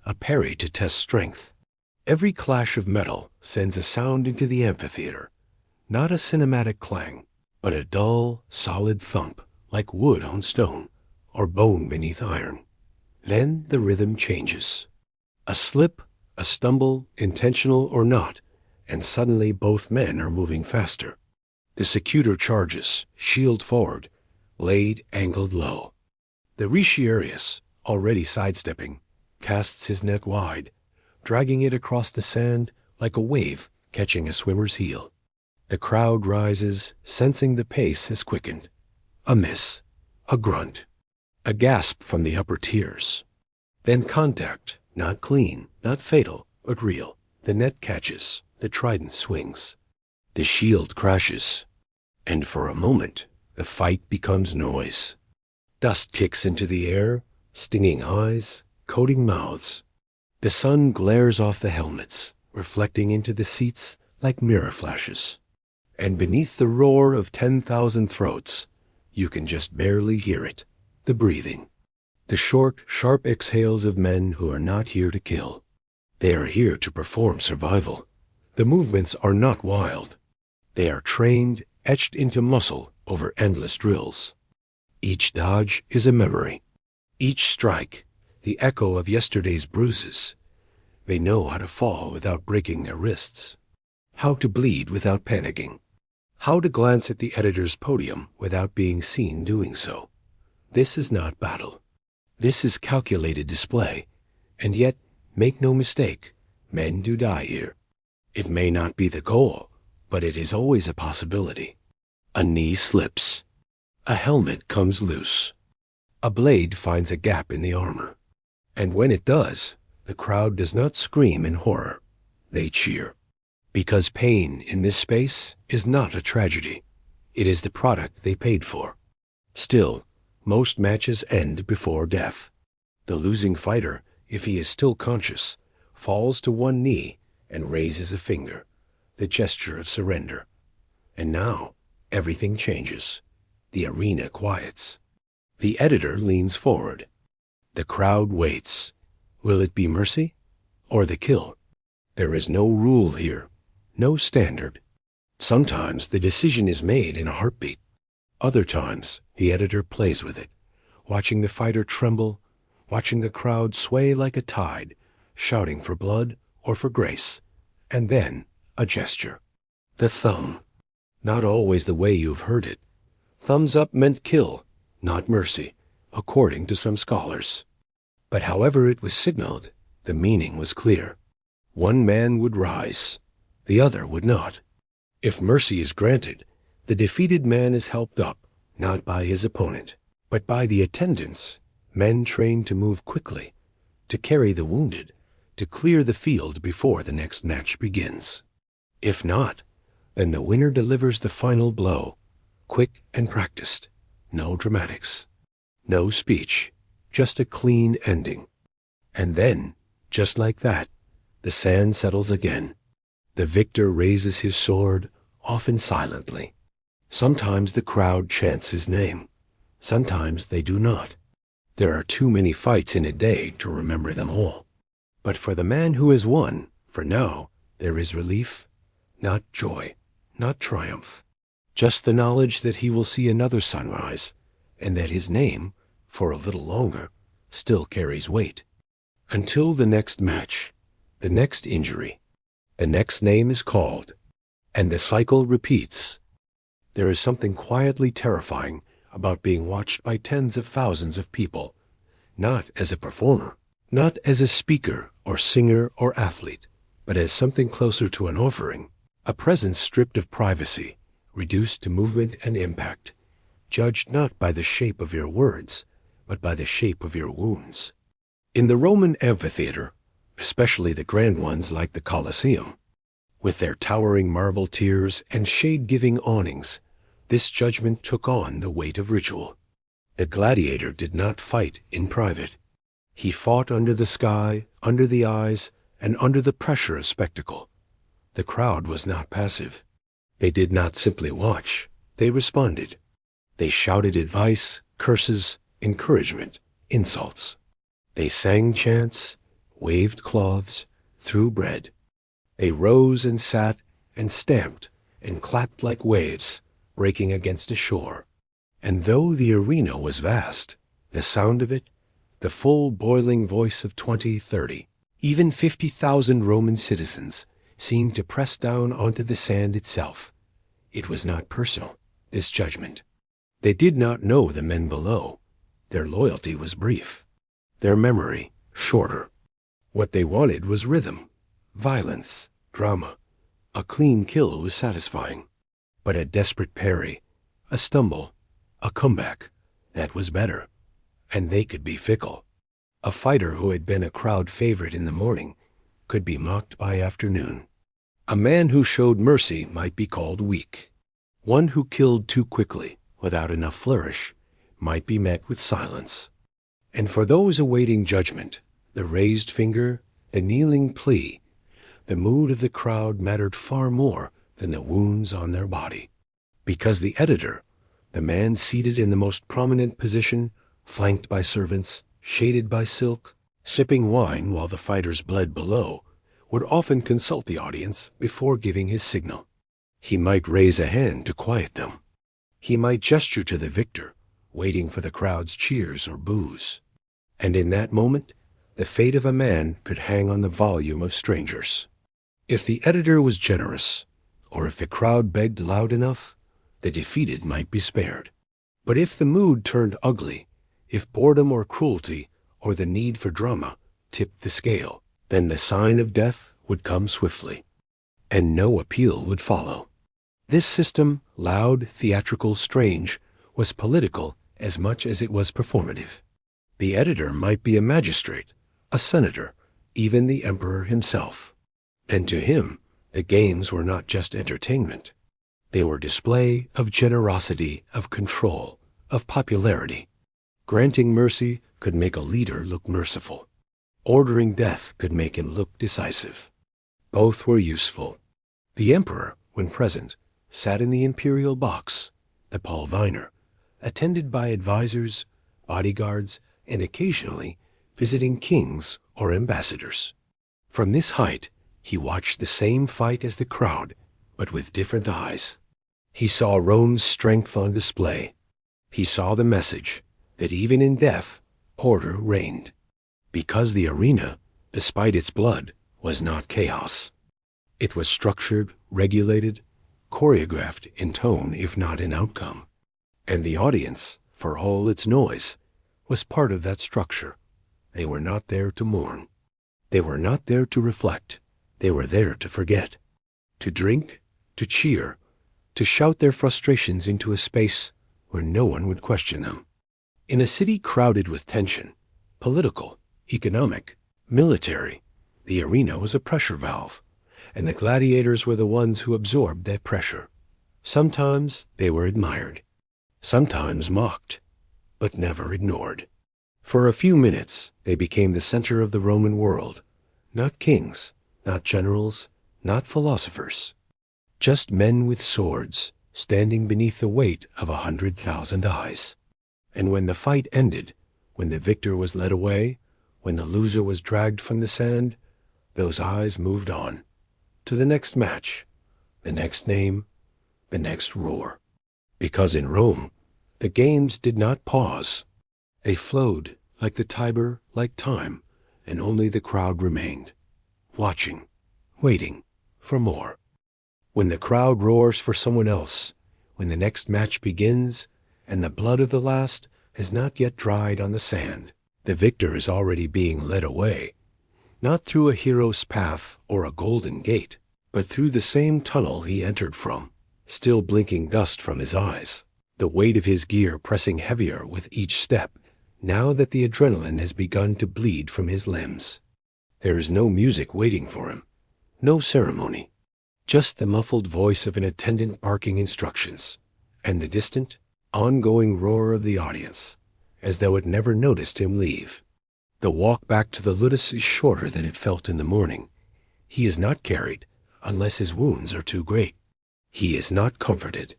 A: a parry to test strength. Every clash of metal sends a sound into the amphitheater, not a cinematic clang, but a dull, solid thump, like wood on stone, or bone beneath iron. Then the rhythm changes. A slip, a stumble, intentional or not, and suddenly both men are moving faster. The secutor charges, shield forward, blade angled low. The retiarius, already sidestepping, casts his net wide, dragging it across the sand like a wave catching a swimmer's heel. The crowd rises, sensing the pace has quickened. A miss, a grunt, a gasp from the upper tiers. Then contact, not clean, not fatal, but real. The net catches, the trident swings. The shield crashes, and for a moment, the fight becomes noise. Dust kicks into the air, stinging eyes, coating mouths. The sun glares off the helmets, reflecting into the seats like mirror flashes. And beneath the roar of 10,000 throats, you can just barely hear it, the breathing. The short, sharp exhales of men who are not here to kill. They are here to perform survival. The movements are not wild. They are trained, etched into muscle over endless drills. Each dodge is a memory. Each strike, the echo of yesterday's bruises. They know how to fall without breaking their wrists, how to bleed without panicking, how to glance at the editor's podium without being seen doing so. This is not battle. This is calculated display. And yet, make no mistake, men do die here. It may not be the goal, but it is always a possibility. A knee slips. A helmet comes loose. A blade finds a gap in the armor. And when it does, the crowd does not scream in horror. They cheer. Because pain in this space is not a tragedy. It is the product they paid for. Still, most matches end before death. The losing fighter, if he is still conscious, falls to one knee and raises a finger, the gesture of surrender. And now, everything changes. The arena quiets. The editor leans forward. The crowd waits. Will it be mercy or the kill? There is no rule here, no standard. Sometimes the decision is made in a heartbeat. Other times, the editor plays with it, watching the fighter tremble, watching the crowd sway like a tide, shouting for blood or for grace, and then a gesture. The thumb. Not always the way you've heard it. Thumbs up meant kill, not mercy, according to some scholars. But however it was signaled, the meaning was clear. One man would rise, the other would not. If mercy is granted, the defeated man is helped up, not by his opponent, but by the attendants, men trained to move quickly, to carry the wounded, to clear the field before the next match begins. If not, then the winner delivers the final blow, quick and practiced, no dramatics, no speech, just a clean ending. And then, just like that, the sand settles again. The victor raises his sword, often silently. Sometimes the crowd chants his name. Sometimes they do not. There are too many fights in a day to remember them all. But for the man who has won, for now, there is relief, not joy, not triumph. Just the knowledge that he will see another sunrise, and that his name, for a little longer, still carries weight. Until the next match, the next injury, the next name is called, and the cycle repeats. There is something quietly terrifying about being watched by tens of thousands of people, not as a performer, not as a speaker or singer or athlete, but as something closer to an offering, a presence stripped of privacy, reduced to movement and impact, judged not by the shape of your words, but by the shape of your wounds. In the Roman amphitheater, especially the grand ones like the Colosseum, with their towering marble tiers and shade-giving awnings, this judgment took on the weight of ritual. The gladiator did not fight in private. He fought under the sky, under the eyes, and under the pressure of spectacle. The crowd was not passive. They did not simply watch. They responded. They shouted advice, curses, encouragement, insults. They sang chants, waved cloths, threw bread. They rose and sat and stamped and clapped like waves breaking against a shore. And though the arena was vast, the sound of it, the full boiling voice of 20, 30, even 50,000 Roman citizens seemed to press down onto the sand itself. It was not personal, this judgment. They did not know the men below. Their loyalty was brief, their memory shorter. What they wanted was rhythm, violence, drama. A clean kill was satisfying. But a desperate parry, a stumble, a comeback, that was better. And they could be fickle. A fighter who had been a crowd favorite in the morning could be mocked by afternoon. A man who showed mercy might be called weak. One who killed too quickly, without enough flourish, might be met with silence. And for those awaiting judgment, the raised finger, the kneeling plea, the mood of the crowd mattered far more than the wounds on their body. Because the editor, the man seated in the most prominent position, flanked by servants, shaded by silk, sipping wine while the fighters bled below, would often consult the audience before giving his signal. He might raise a hand to quiet them. He might gesture to the victor, waiting for the crowd's cheers or boos. And in that moment, the fate of a man could hang on the volume of strangers. If the editor was generous, or if the crowd begged loud enough, the defeated might be spared. But if the mood turned ugly, if boredom or cruelty or the need for drama tipped the scale, then the sign of death would come swiftly, and no appeal would follow. This system, loud, theatrical, strange, was political as much as it was performative. The editor might be a magistrate, a senator, even the emperor himself. And to him, the games were not just entertainment. They were display of generosity, of control, of popularity. Granting mercy could make a leader look merciful. Ordering death could make him look decisive. Both were useful. The emperor, when present, sat in the imperial box, the Paulviner, attended by advisors, bodyguards, and occasionally visiting kings or ambassadors. From this height, he watched the same fight as the crowd, but with different eyes. He saw Rome's strength on display. He saw the message that even in death, order reigned. Because the arena, despite its blood, was not chaos. It was structured, regulated, choreographed in tone if not in outcome. And the audience, for all its noise, was part of that structure. They were not there to mourn. They were not there to reflect. They were there to forget, to drink, to cheer, to shout their frustrations into a space where no one would question them. In a city crowded with tension, political, economic, military, the arena was a pressure valve, and the gladiators were the ones who absorbed that pressure. Sometimes they were admired, sometimes mocked, but never ignored. For a few minutes, they became the center of the Roman world, not kings, not generals, not philosophers, just men with swords, standing beneath the weight of 100,000 eyes. And when the fight ended, when the victor was led away, when the loser was dragged from the sand, those eyes moved on, to the next match, the next name, the next roar. Because in Rome, the games did not pause. They flowed like the Tiber, like time, and only the crowd remained, watching, waiting for more. When the crowd roars for someone else, when the next match begins, and the blood of the last has not yet dried on the sand, the victor is already being led away, not through a hero's path or a golden gate, but through the same tunnel he entered from, still blinking dust from his eyes, the weight of his gear pressing heavier with each step, now that the adrenaline has begun to bleed from his limbs. There is no music waiting for him, no ceremony, just the muffled voice of an attendant barking instructions, and the distant, ongoing roar of the audience, as though it never noticed him leave. The walk back to the ludus is shorter than it felt in the morning. He is not carried, unless his wounds are too great. He is not comforted.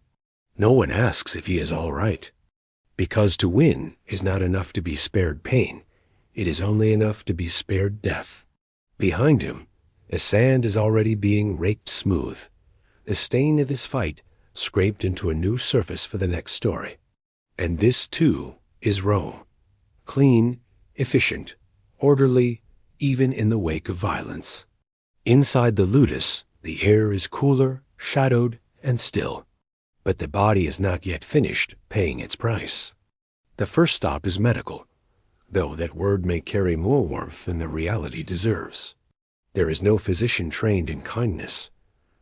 A: No one asks if he is all right. Because to win is not enough to be spared pain. It is only enough to be spared death. Behind him, the sand is already being raked smooth, the stain of his fight scraped into a new surface for the next story. And this, too, is Rome. Clean, efficient, orderly, even in the wake of violence. Inside the ludus, the air is cooler, shadowed, and still. But the body is not yet finished paying its price. The first stop is medical, though that word may carry more warmth than the reality deserves. There is no physician trained in kindness.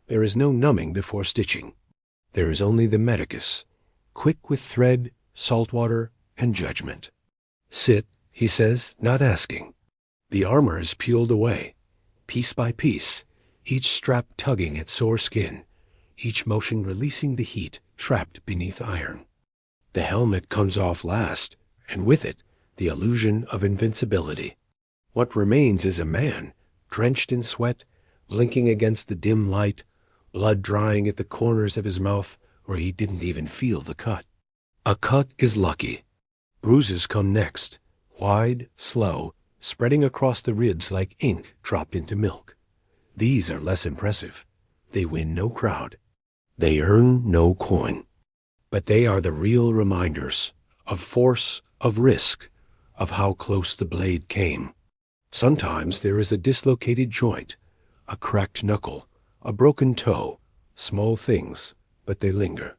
A: There is no numbing before stitching. There is only the medicus, quick with thread, salt water, and judgment. Sit, he says, not asking. The armor is peeled away, piece by piece, each strap tugging at sore skin, each motion releasing the heat trapped beneath iron. The helmet comes off last, and with it, the illusion of invincibility. What remains is a man, drenched in sweat, blinking against the dim light, blood drying at the corners of his mouth where he didn't even feel the cut. A cut is lucky. Bruises come next, wide, slow, spreading across the ribs like ink dropped into milk. These are less impressive. They win no crowd. They earn no coin. But they are the real reminders of force, of risk, of how close the blade came. Sometimes there is a dislocated joint, a cracked knuckle, a broken toe, small things, but they linger.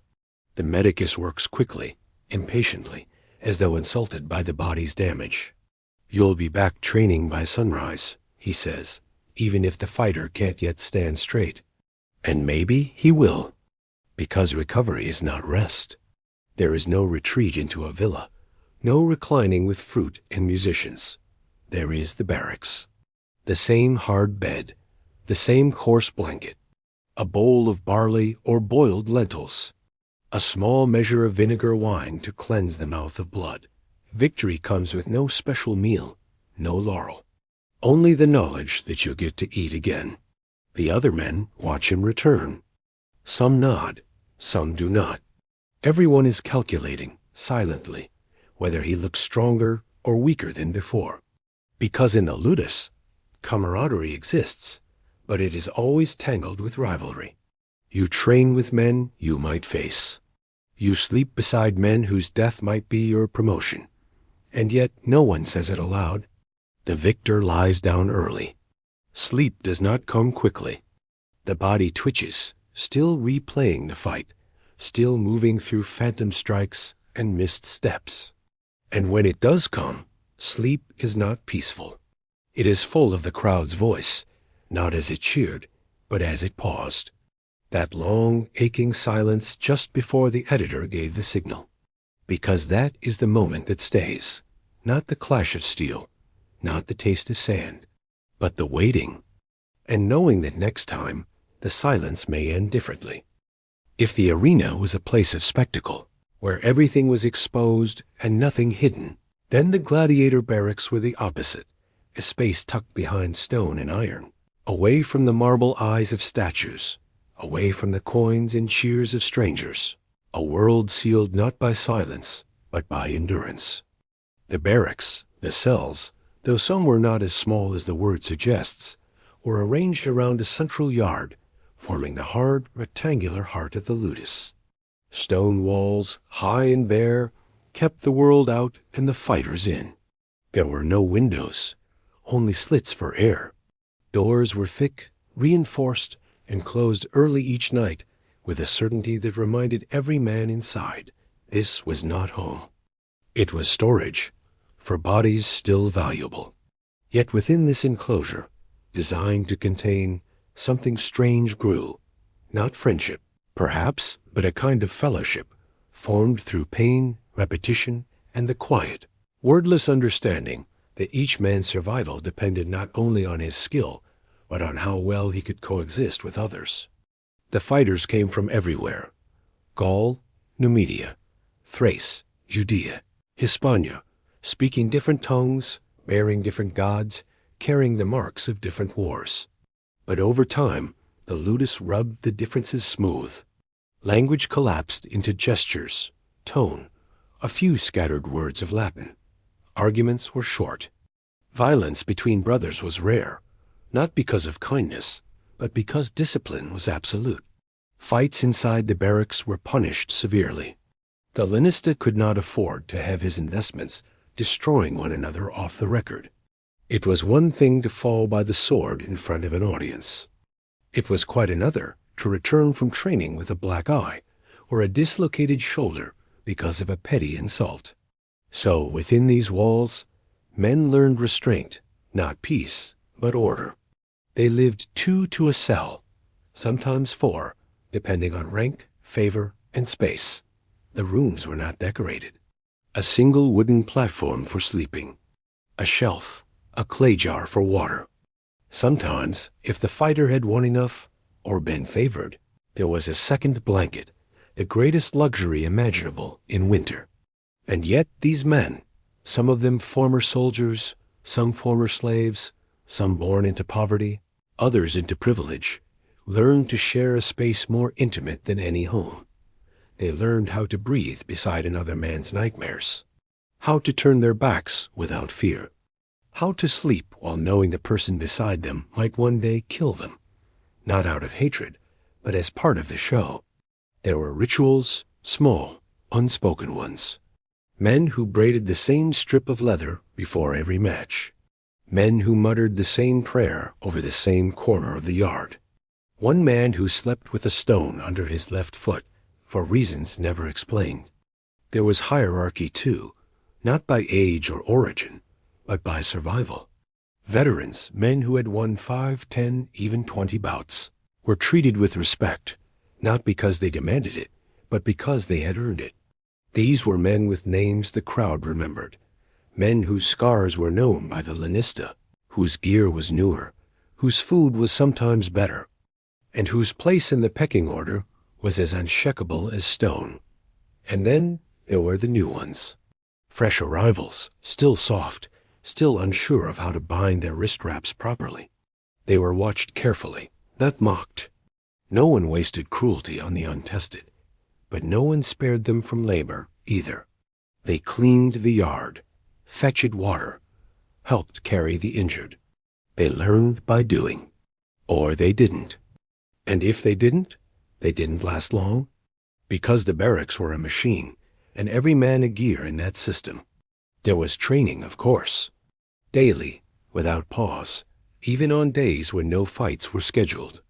A: The medicus works quickly, impatiently, as though insulted by the body's damage. "You'll be back training by sunrise," he says, even if the fighter can't yet stand straight. And maybe he will, because recovery is not rest. There is no retreat into a villa, no reclining with fruit and musicians. There is the barracks. The same hard bed, the same coarse blanket, a bowl of barley or boiled lentils, a small measure of vinegar wine to cleanse the mouth of blood. Victory comes with no special meal, no laurel. Only the knowledge that you'll get to eat again. The other men watch him return. Some nod, some do not. Everyone is calculating, silently, whether he looks stronger or weaker than before. Because in the ludus, camaraderie exists, but it is always tangled with rivalry. You train with men you might face. You sleep beside men whose death might be your promotion. And yet no one says it aloud. The victor lies down early. Sleep does not come quickly. The body twitches, still replaying the fight, still moving through phantom strikes and missed steps. And when it does come, sleep is not peaceful. It is full of the crowd's voice, not as it cheered, but as it paused. That long, aching silence just before the editor gave the signal. Because that is the moment that stays, not the clash of steel, not the taste of sand, but the waiting, and knowing that next time the silence may end differently. If the arena was a place of spectacle, where everything was exposed and nothing hidden, then the gladiator barracks were the opposite, a space tucked behind stone and iron, away from the marble eyes of statues, away from the coins and cheers of strangers, a world sealed not by silence, but by endurance. The barracks, the cells, though some were not as small as the word suggests, were arranged around a central yard, forming the hard, rectangular heart of the ludus. Stone walls, high and bare, kept the world out and the fighters in. There were no windows, only slits for air. Doors were thick, reinforced, and closed early each night with a certainty that reminded every man inside this was not home. It was storage, for bodies still valuable. Yet within this enclosure, designed to contain, something strange grew, not friendship, perhaps, but a kind of fellowship, formed through pain, repetition, and the quiet, wordless understanding that each man's survival depended not only on his skill, but on how well he could coexist with others. The fighters came from everywhere: Gaul, Numidia, Thrace, Judea, Hispania, speaking different tongues, bearing different gods, carrying the marks of different wars. But over time, the ludus rubbed the differences smooth. Language collapsed into gestures, tone, a few scattered words of Latin. Arguments were short. Violence between brothers was rare, not because of kindness, but because discipline was absolute. Fights inside the barracks were punished severely. The lanista could not afford to have his investments destroying one another off the record. It was one thing to fall by the sword in front of an audience. It was quite another to return from training with a black eye or a dislocated shoulder because of a petty insult. So within these walls, men learned restraint, not peace, but order. They lived 2 to a cell, sometimes 4, depending on rank, favor, and space. The rooms were not decorated. A single wooden platform for sleeping, a shelf, a clay jar for water. Sometimes, if the fighter had won enough, or been favored, there was a second blanket, the greatest luxury imaginable in winter. And yet these men, some of them former soldiers, some former slaves, some born into poverty, others into privilege, learned to share a space more intimate than any home. They learned how to breathe beside another man's nightmares, how to turn their backs without fear, how to sleep while knowing the person beside them might one day kill them, not out of hatred, but as part of the show. There were rituals, small, unspoken ones. Men who braided the same strip of leather before every match. Men who muttered the same prayer over the same corner of the yard. One man who slept with a stone under his left foot, for reasons never explained. There was hierarchy too, not by age or origin, but by survival. Veterans, men who had won 5, 10, even 20 bouts, were treated with respect, not because they demanded it, but because they had earned it. These were men with names the crowd remembered, men whose scars were known by the lanista, whose gear was newer, whose food was sometimes better, and whose place in the pecking order was as unshakable as stone. And then there were the new ones. Fresh arrivals, still soft, still unsure of how to bind their wrist wraps properly. They were watched carefully, not mocked. No one wasted cruelty on the untested, but no one spared them from labor either. They cleaned the yard, fetched water, helped carry the injured. They learned by doing. Or they didn't. And if they didn't last long. Because the barracks were a machine, and every man a gear in that system. There was training, of course. Daily, without pause, even on days when no fights were scheduled.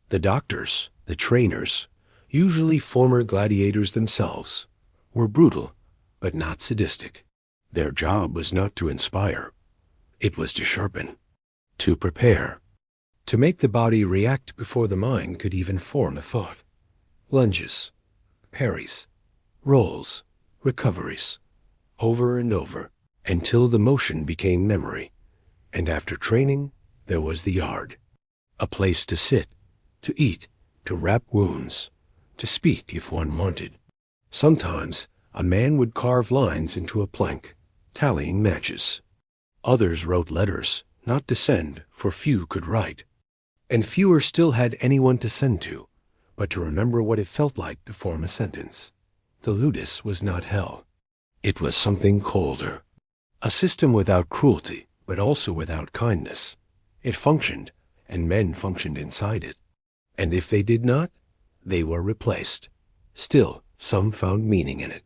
A: The doctors, the trainers, usually former gladiators themselves, were brutal, but not sadistic. Their job was not to inspire. It was to sharpen, to prepare, to make the body react before the mind could even form a thought. Lunges, parries, rolls, recoveries, over and over, until the motion became memory. And after training, there was the yard, a place to sit, to eat, to wrap wounds, to speak if one wanted. Sometimes a man would carve lines into a plank, tallying matches. Others wrote letters, not to send, for few could write. And fewer still had anyone to send to, but to remember what it felt like to form a sentence. The ludus was not hell. It was something colder. A system without cruelty, but also without kindness. It functioned, and men functioned inside it. And if they did not, they were replaced. Still, some found meaning in it.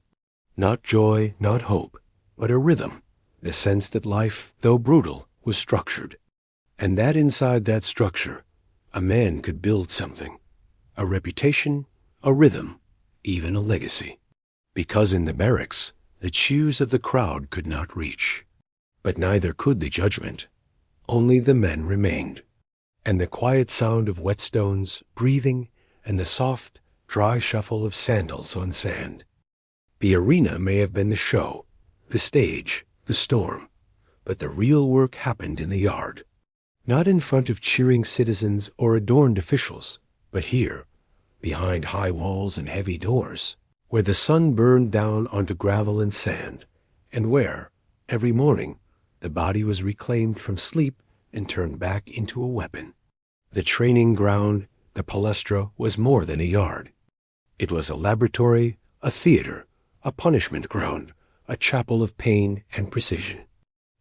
A: Not joy, not hope, but a rhythm, the sense that life, though brutal, was structured. And that inside that structure, a man could build something. A reputation, a rhythm, even a legacy. Because in the barracks, the cheers of the crowd could not reach. But neither could the judgment. Only the men remained. And the quiet sound of whetstones, breathing, and the soft, dry shuffle of sandals on sand. The arena may have been the show, the stage, the storm, but the real work happened in the yard. Not in front of cheering citizens or adorned officials, but here, behind high walls and heavy doors, where the sun burned down onto gravel and sand, and where, every morning, the body was reclaimed from sleep and turned back into a weapon. The training ground, the palestra, was more than a yard. It was a laboratory, a theater, a punishment ground, a chapel of pain and precision.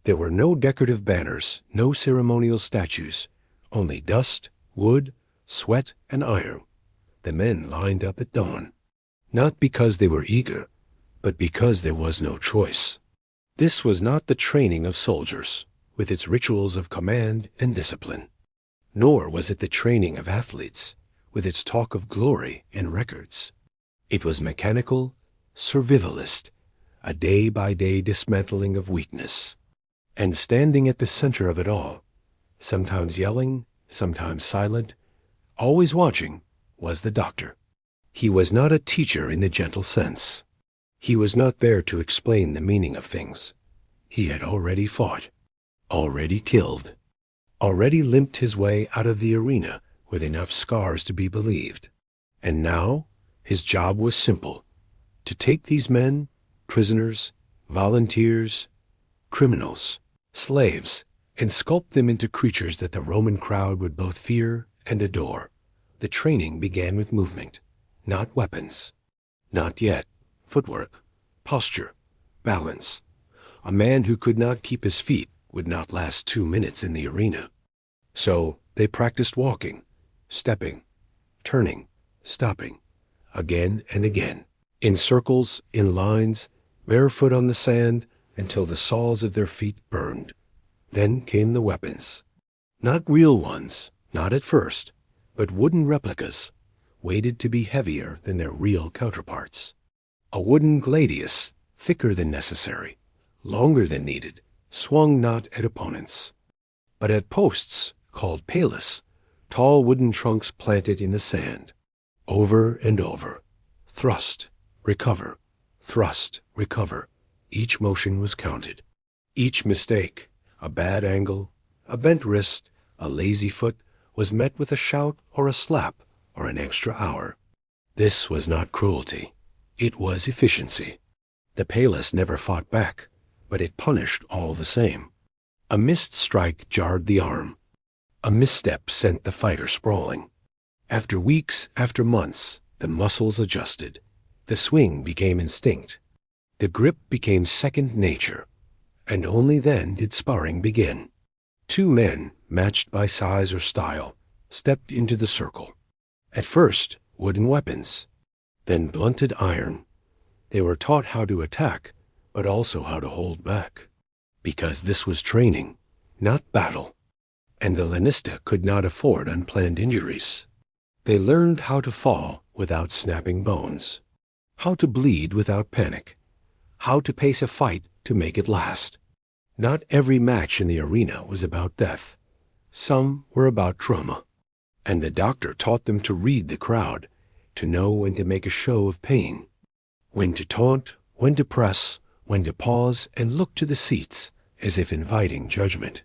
A: There were no decorative banners, no ceremonial statues, only dust, wood, sweat, and iron. The men lined up at dawn, not because they were eager, but because there was no choice. This was not the training of soldiers, with its rituals of command and discipline. Nor was it the training of athletes, with its talk of glory and records. It was mechanical, survivalist, a day-by-day dismantling of weakness. And standing at the center of it all, sometimes yelling, sometimes silent, always watching, was the doctor. He was not a teacher in the gentle sense. He was not there to explain the meaning of things. He had already fought, already killed, already limped his way out of the arena with enough scars to be believed. And now his job was simple: to take these men, prisoners, volunteers, criminals, slaves, and sculpt them into creatures that the Roman crowd would both fear and adore. The training began with movement, not weapons. Not yet. Footwork, posture, balance. A man who could not keep his feet would not last 2 minutes in the arena. So they practiced walking, stepping, turning, stopping, again and again, in circles, in lines, barefoot on the sand, until the soles of their feet burned. Then came the weapons. Not real ones, not at first, but wooden replicas, weighted to be heavier than their real counterparts. A wooden gladius, thicker than necessary, longer than needed, swung not at opponents, but at posts called palus, tall wooden trunks planted in the sand. Over and over, thrust, recover, thrust, recover. Each motion was counted. Each mistake, a bad angle, a bent wrist, a lazy foot, was met with a shout or a slap or an extra hour. This was not cruelty. It was efficiency. The palus never fought back, but it punished all the same. A missed strike jarred the arm. A misstep sent the fighter sprawling. After weeks, after months, the muscles adjusted. The swing became instinct. The grip became second nature. And only then did sparring begin. 2 men, matched by size or style, stepped into the circle. At first, wooden weapons, then blunted iron. They were taught how to attack, but also how to hold back. Because this was training, not battle. And the lanista could not afford unplanned injuries. They learned how to fall without snapping bones, how to bleed without panic, how to pace a fight to make it last. Not every match in the arena was about death. Some were about trauma. And the doctor taught them to read the crowd, to know when to make a show of pain, when to taunt, when to press, when to pause and look to the seats as if inviting judgment.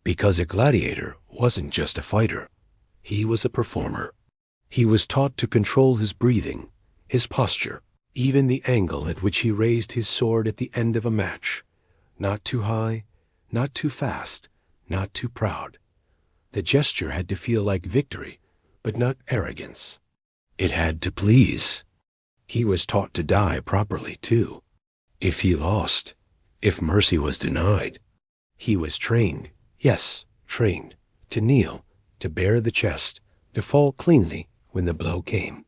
A: Because a gladiator wasn't just a fighter. He was a performer. He was taught to control his breathing, his posture, even the angle at which he raised his sword at the end of a match. Not too high, not too fast, not too proud. The gesture had to feel like victory, but not arrogance. It had to please. He was taught to die properly, too. If he lost, if mercy was denied, he was trained, yes, trained, to kneel, to bare the chest, to fall cleanly when the blow came.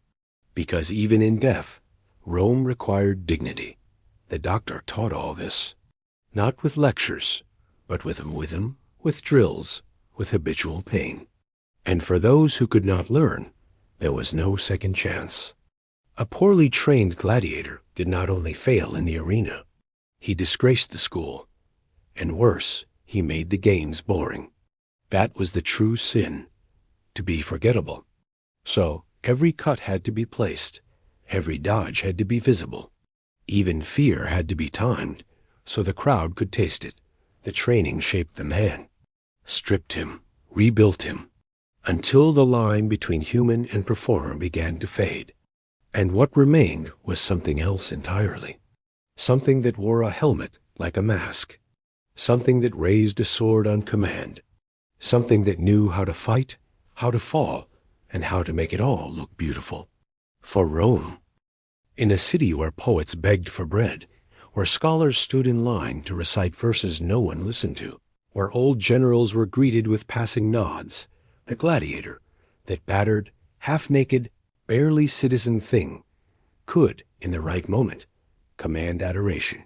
A: Because even in death, Rome required dignity. The doctor taught all this, not with lectures, but with rhythm, with drills, with habitual pain. And for those who could not learn, there was no second chance. A poorly trained gladiator did not only fail in the arena, he disgraced the school, and worse, he made the games boring. That was the true sin, to be forgettable. So every cut had to be placed, every dodge had to be visible. Even fear had to be timed, so the crowd could taste it. The training shaped the man, stripped him, rebuilt him, until the line between human and performer began to fade. And what remained was something else entirely. Something that wore a helmet like a mask. Something that raised a sword on command. Something that knew how to fight, how to fall, and how to make it all look beautiful. For Rome. In a city where poets begged for bread, where scholars stood in line to recite verses no one listened to, where old generals were greeted with passing nods, the gladiator, that battered, half-naked, barely citizen thing, could, in the right moment, command adoration.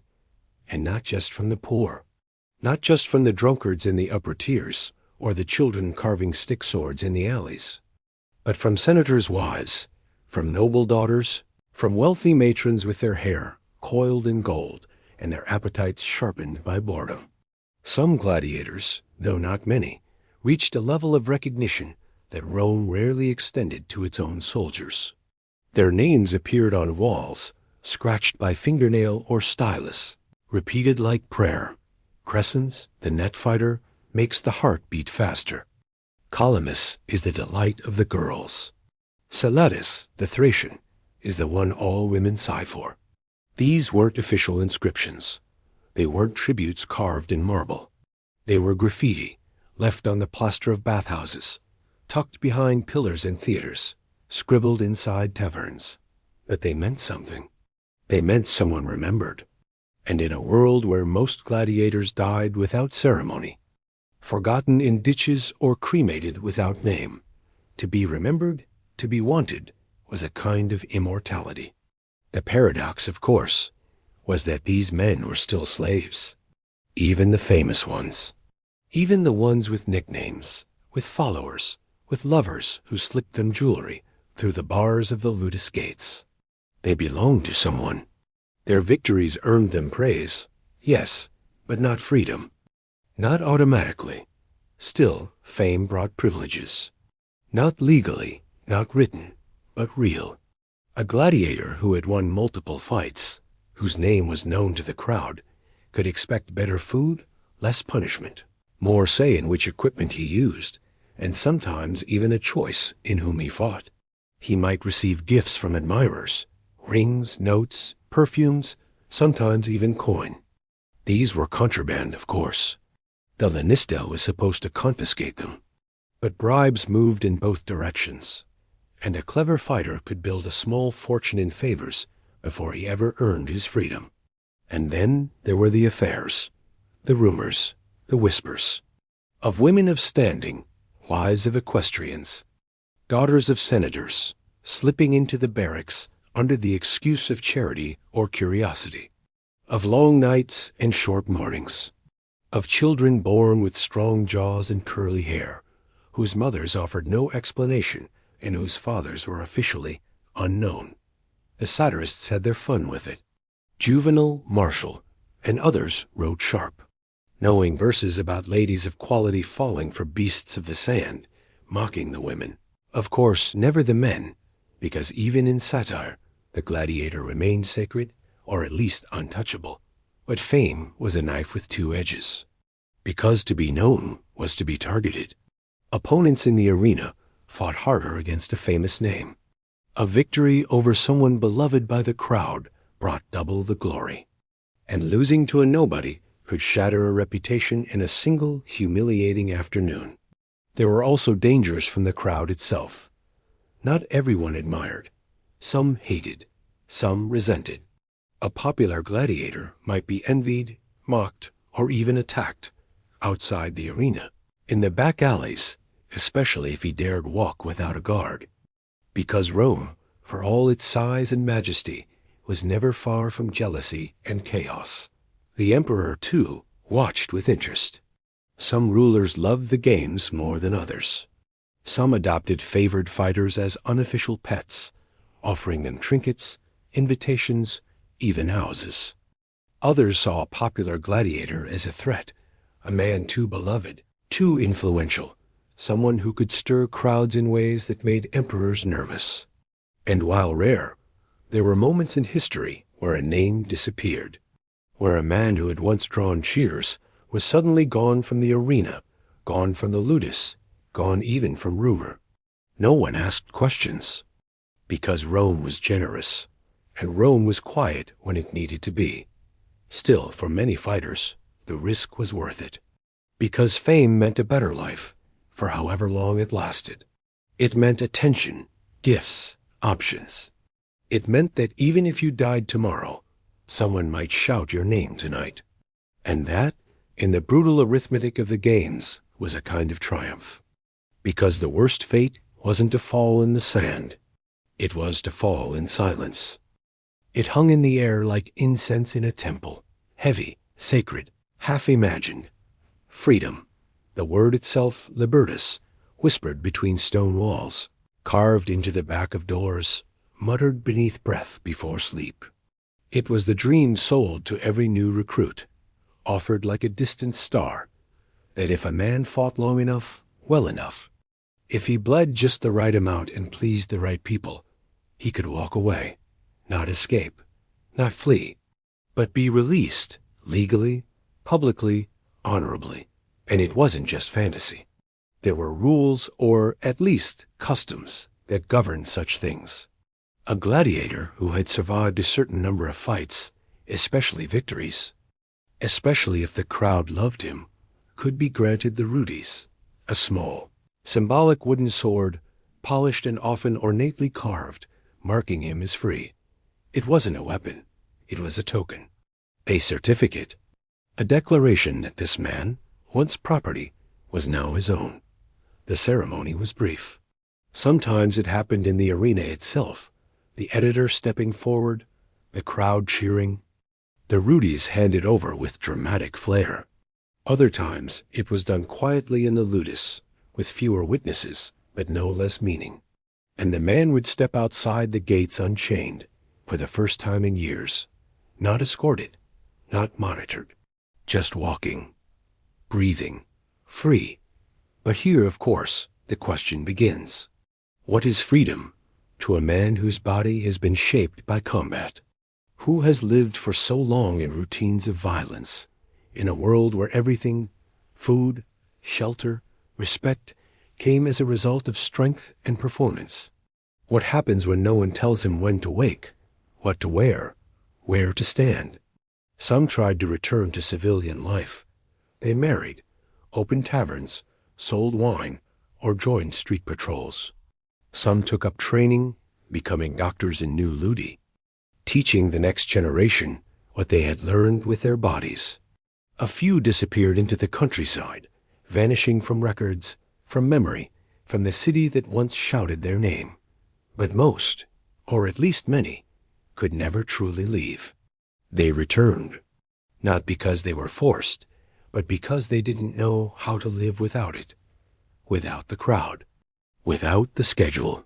A: And not just from the poor, not just from the drunkards in the upper tiers, or the children carving stick swords in the alleys, but from senators' wives, from noble daughters, from wealthy matrons with their hair coiled in gold and their appetites sharpened by boredom. Some gladiators, though not many, reached a level of recognition that Rome rarely extended to its own soldiers. Their names appeared on walls, scratched by fingernail or stylus, repeated like prayer. Crescens, the net fighter, makes the heart beat faster. Calamus is the delight of the girls. Celadus, the Thracian, is the one all women sigh for. These weren't official inscriptions. They weren't tributes carved in marble. They were graffiti, left on the plaster of bathhouses, tucked behind pillars in theaters, scribbled inside taverns. But they meant something. They meant someone remembered. And in a world where most gladiators died without ceremony, forgotten in ditches or cremated without name, to be remembered, to be wanted, was a kind of immortality. The paradox, of course, was that these men were still slaves, even the famous ones, even the ones with nicknames, with followers, with lovers who slipped them jewelry through the bars of the Ludus gates. They belonged to someone. Their victories earned them praise, yes, but not freedom. Not automatically. Still, fame brought privileges. Not legally, not written, but real. A gladiator who had won multiple fights, whose name was known to the crowd, could expect better food, less punishment, more say in which equipment he used, and sometimes even a choice in whom he fought. He might receive gifts from admirers, rings, notes, perfumes, sometimes even coin. These were contraband, of course. The lanista was supposed to confiscate them. But bribes moved in both directions, and a clever fighter could build a small fortune in favors before he ever earned his freedom. And then there were the affairs, the rumors, the whispers, of women of standing, wives of equestrians, daughters of senators, slipping into the barracks under the excuse of charity or curiosity, of long nights and short mornings, of children born with strong jaws and curly hair, whose mothers offered no explanation and whose fathers were officially unknown. The satirists had their fun with it. Juvenal, Martial, and others wrote sharp, knowing verses about ladies of quality falling for beasts of the sand, mocking the women. Of course, never the men, because even in satire, the gladiator remained sacred, or at least untouchable. But fame was a knife with two edges, because to be known was to be targeted. Opponents in the arena fought harder against a famous name. A victory over someone beloved by the crowd brought double the glory. And losing to a nobody could shatter a reputation in a single humiliating afternoon. There were also dangers from the crowd itself. Not everyone admired. Some hated. Some resented. A popular gladiator might be envied, mocked, or even attacked outside the arena, in the back alleys, especially if he dared walk without a guard. Because Rome, for all its size and majesty, was never far from jealousy and chaos. The emperor, too, watched with interest. Some rulers loved the games more than others. Some adopted favored fighters as unofficial pets, offering them trinkets, invitations, even houses. Others saw a popular gladiator as a threat, a man too beloved, too influential, someone who could stir crowds in ways that made emperors nervous. And while rare, there were moments in history where a name disappeared, where a man who had once drawn cheers was suddenly gone from the arena, gone from the ludus, gone even from rumor. No one asked questions, because Rome was generous, and Rome was quiet when it needed to be. Still, for many fighters, the risk was worth it, because fame meant a better life, for however long it lasted. It meant attention, gifts, options. It meant that even if you died tomorrow, someone might shout your name tonight. And that, in the brutal arithmetic of the games, was a kind of triumph. Because the worst fate wasn't to fall in the sand. It was to fall in silence. It hung in the air like incense in a temple, heavy, sacred, half-imagined. Freedom, the word itself, libertas, whispered between stone walls, carved into the back of doors, muttered beneath breath before sleep. It was the dream sold to every new recruit, offered like a distant star, that if a man fought long enough, well enough, if he bled just the right amount and pleased the right people, he could walk away, not escape, not flee, but be released legally, publicly, honorably. And it wasn't just fantasy. There were rules, or at least customs, that governed such things. A gladiator who had survived a certain number of fights, especially victories, especially if the crowd loved him, could be granted the rudis, a small, symbolic wooden sword, polished and often ornately carved, marking him as free. It wasn't a weapon. It was a token. a certificate, a declaration that this man, once property, was now his own. The ceremony was brief. Sometimes it happened in the arena itself, the editor stepping forward, the crowd cheering. The Rudies handed over with dramatic flair. Other times it was done quietly in the ludus, with fewer witnesses, but no less meaning. And the man would step outside the gates unchained, for the first time in years, not escorted, not monitored, just walking, breathing, free. But here, of course, the question begins. What is freedom to a man whose body has been shaped by combat? Who has lived for so long in routines of violence, in a world where everything, food, shelter, respect, came as a result of strength and performance? What happens when no one tells him when to wake, what to wear, where to stand? Some tried to return to civilian life. They married, opened taverns, sold wine, or joined street patrols. Some took up training, becoming doctors in new ludi, teaching the next generation what they had learned with their bodies. A few disappeared into the countryside, vanishing from records, from memory, from the city that once shouted their name. But most, or at least many, could never truly leave. They returned, not because they were forced, but because they didn't know how to live without it, without the crowd, without the schedule,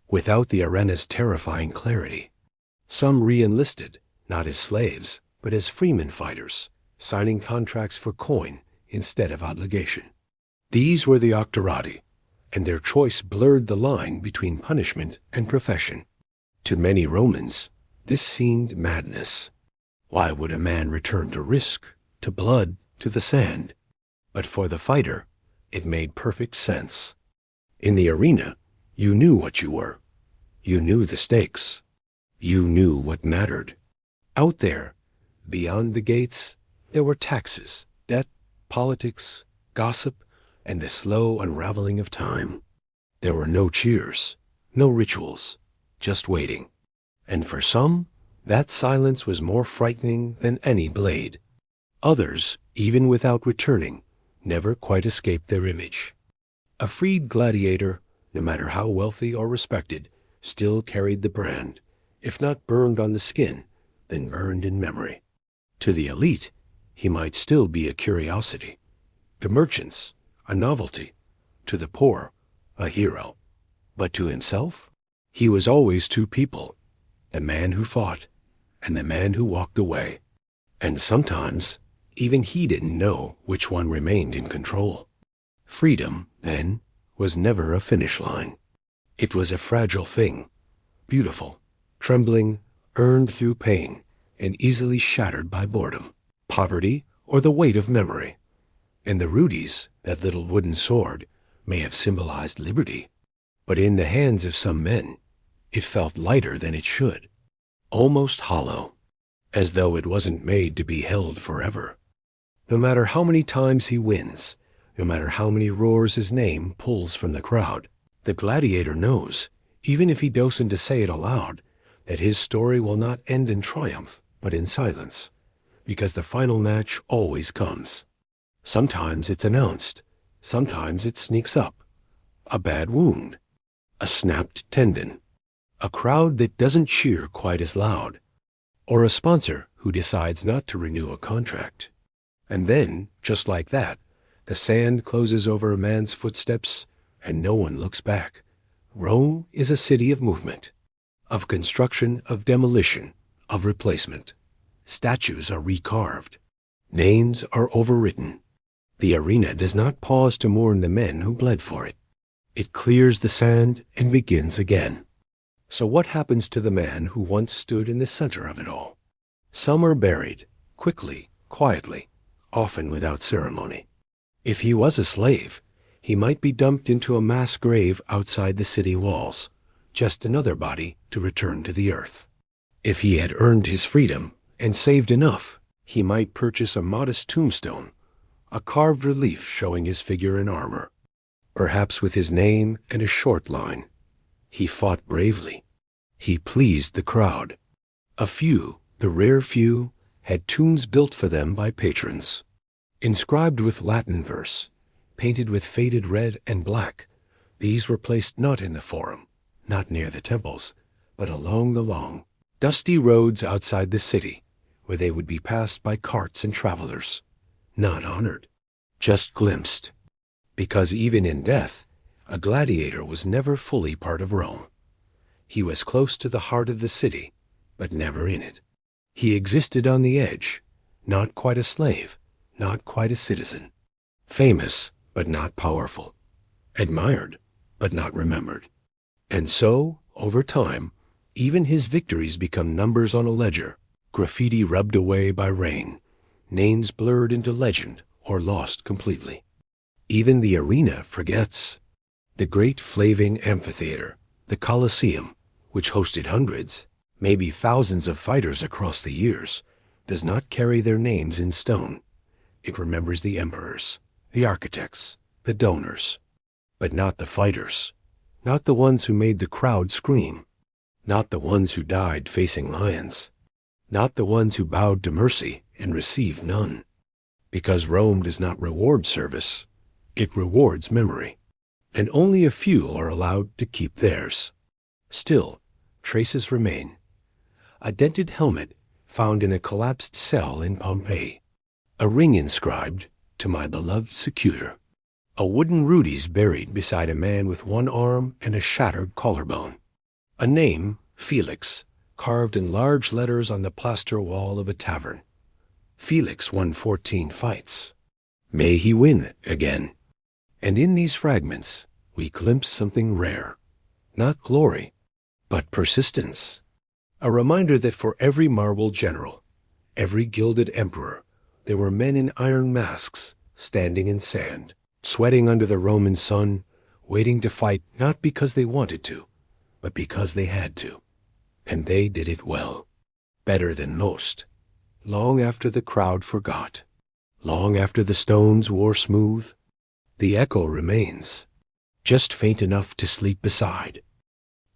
A: without the arena's terrifying clarity. Some re-enlisted, not as slaves, but as freemen fighters, signing contracts for coin instead of obligation. These were the Octorati, and their choice blurred the line between punishment and profession. To many Romans, this seemed madness. Why would a man return to risk, to blood, to the sand? But for the fighter, it made perfect sense. In the arena, you knew what you were. You knew the stakes. You knew what mattered. Out there, beyond the gates, there were taxes, debt, politics, gossip, and the slow unraveling of time. There were no cheers, no rituals, just waiting. And for some, that silence was more frightening than any blade. Others, even without returning, never quite escaped their image. A freed gladiator, no matter how wealthy or respected, still carried the brand, if not burned on the skin, then burned in memory. To the elite, he might still be a curiosity. To merchants, a novelty. To the poor, a hero. But to himself, he was always two people, the man who fought and the man who walked away. And sometimes, even he didn't know which one remained in control. Freedom, then, was never a finish line. It was a fragile thing, beautiful, trembling, earned through pain, and easily shattered by boredom, poverty, or the weight of memory. In the Rudies, that little wooden sword may have symbolized liberty, but in the hands of some men, it felt lighter than it should, almost hollow, as though it wasn't made to be held forever. No matter how many times he wins, no matter how many roars his name pulls from the crowd, the gladiator knows, even if he doesn't say it aloud, that his story will not end in triumph, but in silence, because the final match always comes. Sometimes it's announced, sometimes it sneaks up. A bad wound, a snapped tendon, a crowd that doesn't cheer quite as loud, or a sponsor who decides not to renew a contract. And then, just like that, the sand closes over a man's footsteps, and no one looks back. Rome is a city of movement, of construction, of demolition, of replacement. Statues are recarved. Names are overwritten. The arena does not pause to mourn the men who bled for it. It clears the sand and begins again. So what happens to the man who once stood in the center of it all? Some are buried, quickly, quietly, often without ceremony. If he was a slave, he might be dumped into a mass grave outside the city walls, just another body to return to the earth. If he had earned his freedom and saved enough, he might purchase a modest tombstone, a carved relief showing his figure in armor, perhaps with his name and a short line. He fought bravely. He pleased the crowd. A few, the rare few, had tombs built for them by patrons. Inscribed with Latin verse, painted with faded red and black, these were placed not in the forum, not near the temples, but along the long, dusty roads outside the city, where they would be passed by carts and travelers, not honored, just glimpsed. Because even in death, a gladiator was never fully part of Rome. He was close to the heart of the city, but never in it. He existed on the edge, not quite a slave, not quite a citizen. Famous, but not powerful. Admired, but not remembered. And so, over time, even his victories become numbers on a ledger, graffiti rubbed away by rain, names blurred into legend or lost completely. Even the arena forgets. The great flaving amphitheater, the Colosseum, which hosted hundreds, maybe thousands of fighters across the years, does not carry their names in stone. It remembers the emperors, the architects, the donors, but not the fighters, not the ones who made the crowd scream, not the ones who died facing lions, not the ones who bowed to mercy and received none. Because Rome does not reward service, it rewards memory, and only a few are allowed to keep theirs. Still, traces remain. A dented helmet found in a collapsed cell in Pompeii, a ring inscribed, "To my beloved Secutor," a wooden Rudy's buried beside a man with one arm and a shattered collarbone, a name, Felix, carved in large letters on the plaster wall of a tavern. Felix won 14 fights. May he win again. And in these fragments, we glimpse something rare. Not glory, but persistence. A reminder that for every marble general, every gilded emperor, there were men in iron masks, standing in sand, sweating under the Roman sun, waiting to fight not because they wanted to, but because they had to. And they did it well, better than most. Long after the crowd forgot, long after the stones wore smooth, the echo remains, just faint enough to sleep beside.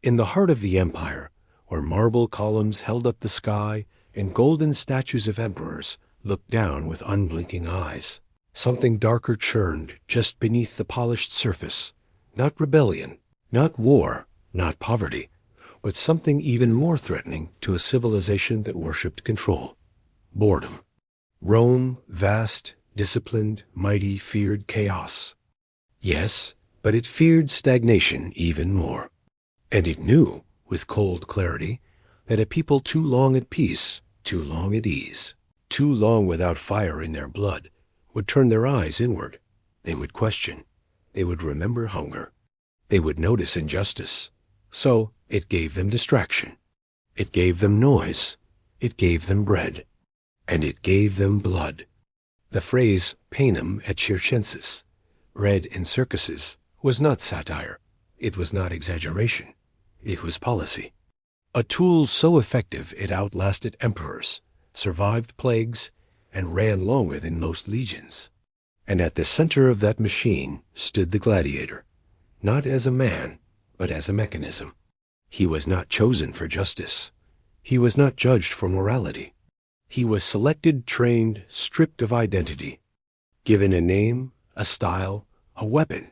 A: In the heart of the empire, where marble columns held up the sky and golden statues of emperors looked down with unblinking eyes, something darker churned just beneath the polished surface. Not rebellion, not war, not poverty, but something even more threatening to a civilization that worshipped control. Boredom. Rome, vast, disciplined, mighty, feared chaos. Yes, but it feared stagnation even more. And it knew, with cold clarity, that a people too long at peace, too long at ease, too long without fire in their blood, would turn their eyes inward. They would question. They would remember hunger. They would notice injustice. So it gave them distraction. It gave them noise. It gave them bread. And it gave them blood. The phrase panem et circenses, read in circuses, was not satire. It was not exaggeration. It was policy. A tool so effective it outlasted emperors, survived plagues, and ran longer than most legions. And at the center of that machine stood the gladiator, not as a man, but as a mechanism. He was not chosen for justice. He was not judged for morality. He was selected, trained, stripped of identity, given a name, a style, a weapon,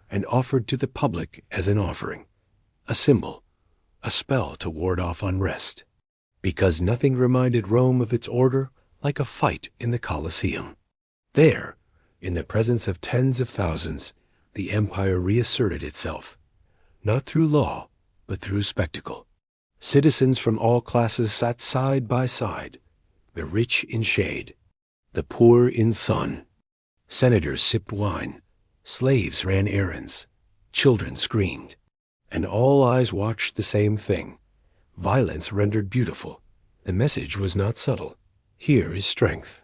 A: and offered to the public as an offering, a symbol, a spell to ward off unrest, because nothing reminded Rome of its order like a fight in the Colosseum. There, in the presence of tens of thousands, the empire reasserted itself, not through law, but through spectacle. Citizens from all classes sat side by side, the rich in shade, the poor in sun. Senators sipped wine, slaves ran errands, children screamed, and all eyes watched the same thing. Violence rendered beautiful. The message was not subtle. Here is strength.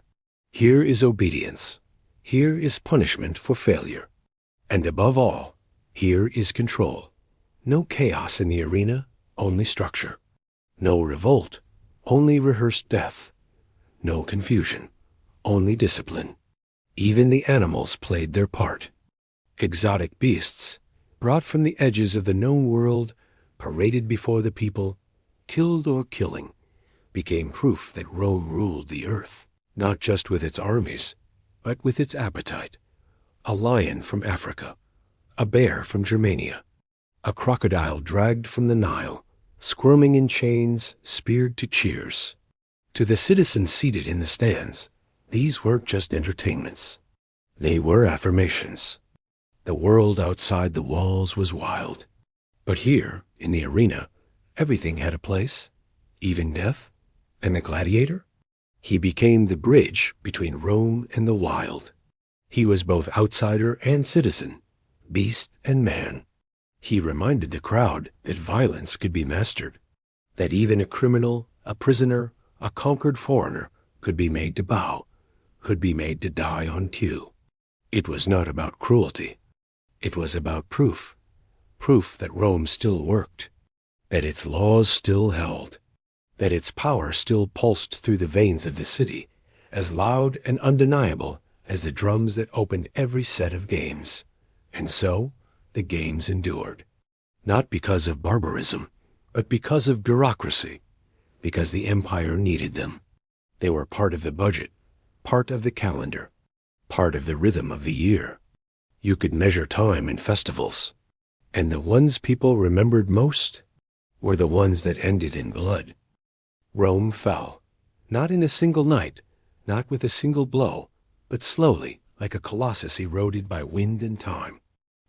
A: Here is obedience. Here is punishment for failure. And above all, here is control. No chaos in the arena, only structure. No revolt, only rehearsed death. No confusion, only discipline. Even the animals played their part. Exotic beasts, brought from the edges of the known world, paraded before the people, killed or killing, became proof that Rome ruled the earth, not just with its armies, but with its appetite. A lion from Africa, a bear from Germania, a crocodile dragged from the Nile, squirming in chains, speared to cheers. To the citizens seated in the stands, these weren't just entertainments. They were affirmations. The world outside the walls was wild. But here, in the arena, everything had a place, even death. And the gladiator? He became the bridge between Rome and the wild. He was both outsider and citizen, beast and man. He reminded the crowd that violence could be mastered, that even a criminal, a prisoner, a conquered foreigner could be made to bow, could be made to die on cue. It was not about cruelty. It was about proof that Rome still worked, that its laws still held, that its power still pulsed through the veins of the city, as loud and undeniable as the drums that opened every set of games. And so, the games endured. Not because of barbarism, but because of bureaucracy, because the empire needed them. They were part of the budget, part of the calendar, part of the rhythm of the year. You could measure time in festivals, and the ones people remembered most were the ones that ended in blood. Rome fell, not in a single night, not with a single blow, but slowly, like a colossus eroded by wind and time.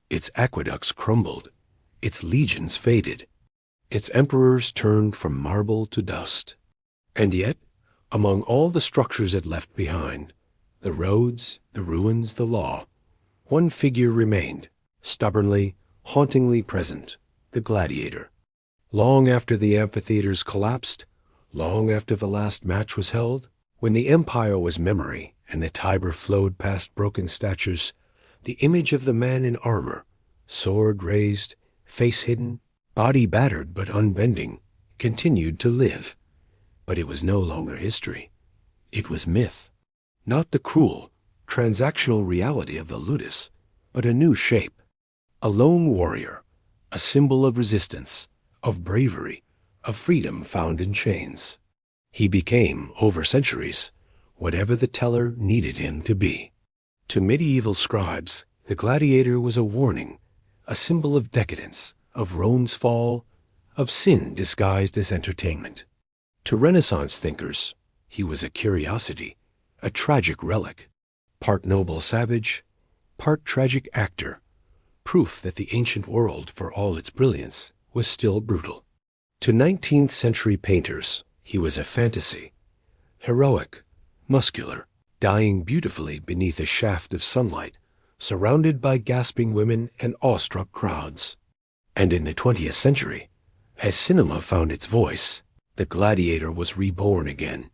A: Its aqueducts crumbled, its legions faded, its emperors turned from marble to dust. And yet, among all the structures it left behind, the roads, the ruins, the law, one figure remained, stubbornly, hauntingly present, the gladiator. Long after the amphitheaters collapsed, long after the last match was held, when the empire was memory and the Tiber flowed past broken statues, the image of the man in armor, sword raised, face hidden, body battered but unbending, continued to live. But it was no longer history. It was myth. Not the cruel, transactional reality of the ludus, but a new shape. A lone warrior, a symbol of resistance, of bravery, of freedom found in chains. He became, over centuries, whatever the teller needed him to be. To medieval scribes, the gladiator was a warning, a symbol of decadence, of Rome's fall, of sin disguised as entertainment. To Renaissance thinkers, he was a curiosity, a tragic relic, part noble savage, part tragic actor, proof that the ancient world, for all its brilliance, was still brutal. To 19th century painters, he was a fantasy, heroic, muscular, dying beautifully beneath a shaft of sunlight, surrounded by gasping women and awestruck crowds. And in the 20th century, as cinema found its voice, the gladiator was reborn again,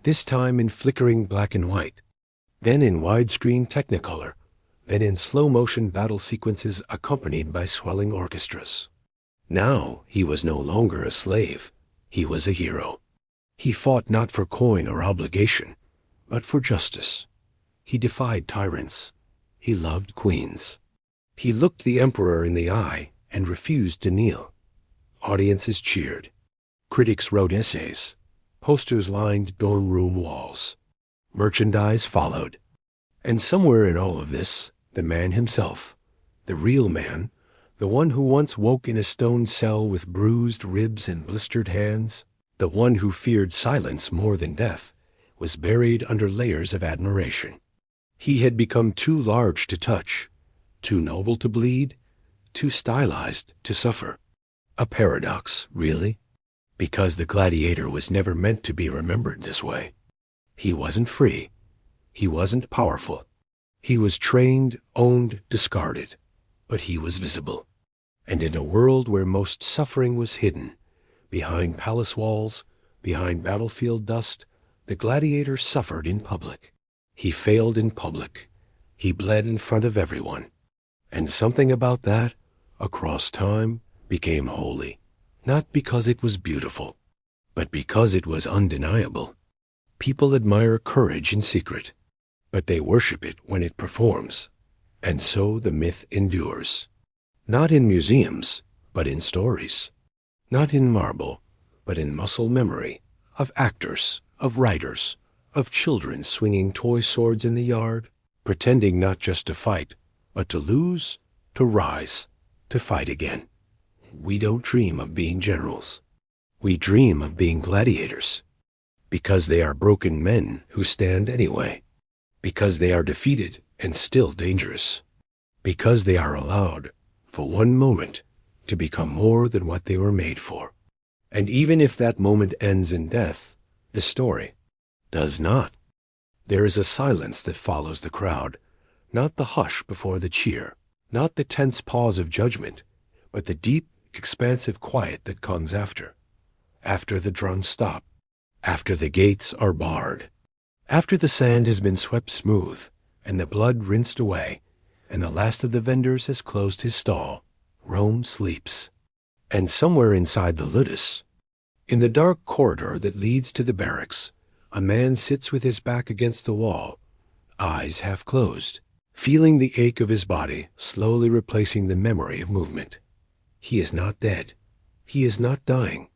A: this time in flickering black and white, then in widescreen technicolor, then in slow-motion battle sequences accompanied by swelling orchestras. Now he was no longer a slave. He was a hero. He fought not for coin or obligation, but for justice. He defied tyrants. He loved queens. He looked the emperor in the eye and refused to kneel. Audiences cheered. Critics wrote essays. Posters lined dorm room walls. Merchandise followed. And somewhere in all of this, the man himself, the real man, the one who once woke in a stone cell with bruised ribs and blistered hands, the one who feared silence more than death, was buried under layers of admiration. He had become too large to touch, too noble to bleed, too stylized to suffer. A paradox, really, because the gladiator was never meant to be remembered this way. He wasn't free. He wasn't powerful. He was trained, owned, discarded, but he was visible. And in a world where most suffering was hidden, behind palace walls, behind battlefield dust, the gladiator suffered in public. He failed in public. He bled in front of everyone. And something about that, across time, became holy, not because it was beautiful, but because it was undeniable. People admire courage in secret, but they worship it when it performs. And so the myth endures. Not in museums, but in stories. Not in marble, but in muscle memory, of actors, of writers, of children swinging toy swords in the yard, pretending not just to fight, but to lose, to rise, to fight again. We don't dream of being generals. We dream of being gladiators, because they are broken men who stand anyway, because they are defeated and still dangerous, because they are allowed, for one moment, to become more than what they were made for. And even if that moment ends in death, the story does not. There is a silence that follows the crowd, not the hush before the cheer, not the tense pause of judgment, but the deep, expansive quiet that comes after the drums stop, after the gates are barred, after the sand has been swept smooth, and the blood rinsed away, and the last of the vendors has closed his stall. Rome sleeps. And somewhere inside the ludus, in the dark corridor that leads to the barracks, a man sits with his back against the wall, eyes half closed, feeling the ache of his body slowly replacing the memory of movement. He is not dead. He is not dying,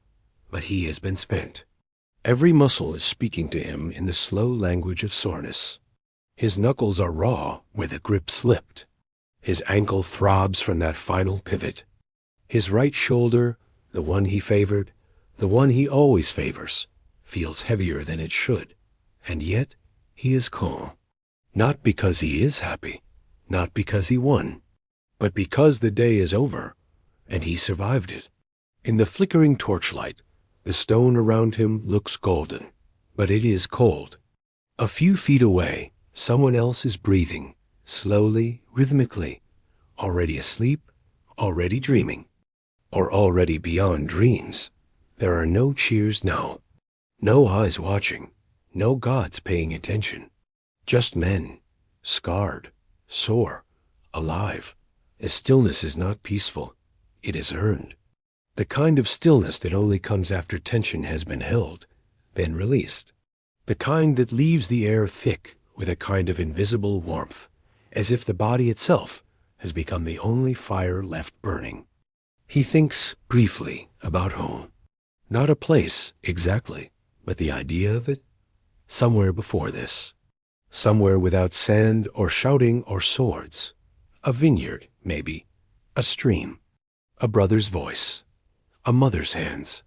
A: but he has been spent. Every muscle is speaking to him in the slow language of soreness. His knuckles are raw where the grip slipped. His ankle throbs from that final pivot. His right shoulder, the one he favored, the one he always favors, feels heavier than it should, and yet he is calm. Not because he is happy, not because he won, but because the day is over, and he survived it. In the flickering torchlight, the stone around him looks golden, but it is cold. A few feet away, someone else is breathing, slowly, rhythmically, already asleep, already dreaming, or already beyond dreams. There are no cheers now, no eyes watching, no gods paying attention. Just men, scarred, sore, alive. The stillness is not peaceful. It is earned. The kind of stillness that only comes after tension has been held, been released. The kind that leaves the air thick with a kind of invisible warmth, as if the body itself has become the only fire left burning. He thinks briefly about home. Not a place, exactly, but the idea of it. Somewhere before this. Somewhere without sand or shouting or swords. A vineyard, maybe. A stream. A brother's voice. A mother's hands.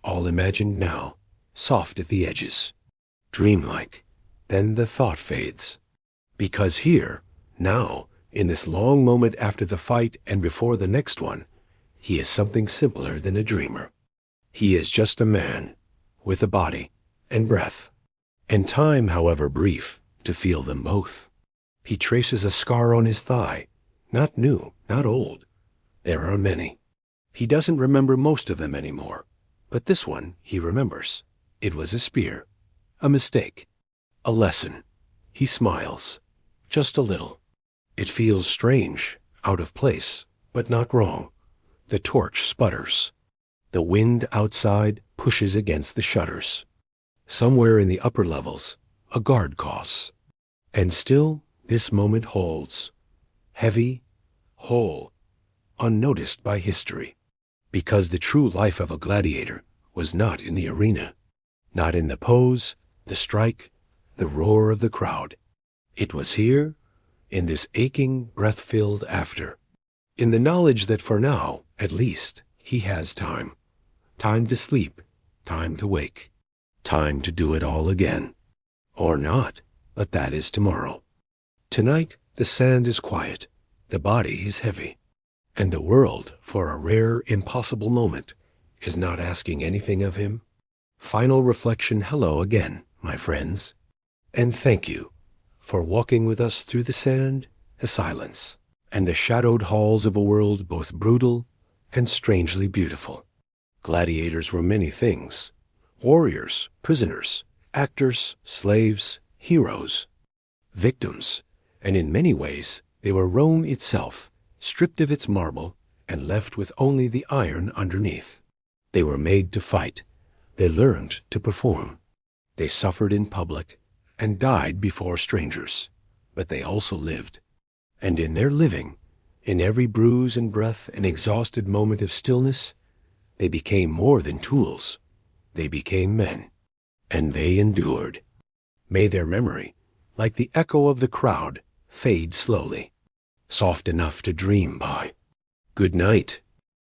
A: All imagined now, soft at the edges. Dreamlike. Then the thought fades. Because here, now, in this long moment after the fight and before the next one, he is something simpler than a dreamer. He is just a man, with a body and breath, and time, however brief, to feel them both. He traces a scar on his thigh, not new, not old. There are many. He doesn't remember most of them anymore, but this one he remembers. It was a spear, a mistake, a lesson. He smiles, just a little. It feels strange, out of place, but not wrong. The torch sputters. The wind outside pushes against the shutters. Somewhere in the upper levels, a guard coughs. And still this moment holds, heavy, whole, unnoticed by history, because the true life of a gladiator was not in the arena, not in the pose, the strike, the roar of the crowd. It was here, in this aching, breath-filled after, in the knowledge that for now, at least, he has time. Time to sleep, time to wake, time to do it all again. Or not, but that is tomorrow. Tonight, the sand is quiet, the body is heavy, and the world, for a rare, impossible moment, is not asking anything of him. Final reflection, hello again, my friends, and thank you for walking with us through the sand, the silence, and the shadowed halls of a world both brutal and strangely beautiful. Gladiators were many things. Warriors, prisoners, actors, slaves, heroes, victims, and in many ways they were Rome itself, stripped of its marble and left with only the iron underneath. They were made to fight. They learned to perform. They suffered in public and died before strangers, but they also lived. And in their living, in every bruise and breath and exhausted moment of stillness, they became more than tools. They became men. and they endured. May their memory, like the echo of the crowd, fade slowly, soft enough to dream by. Good night,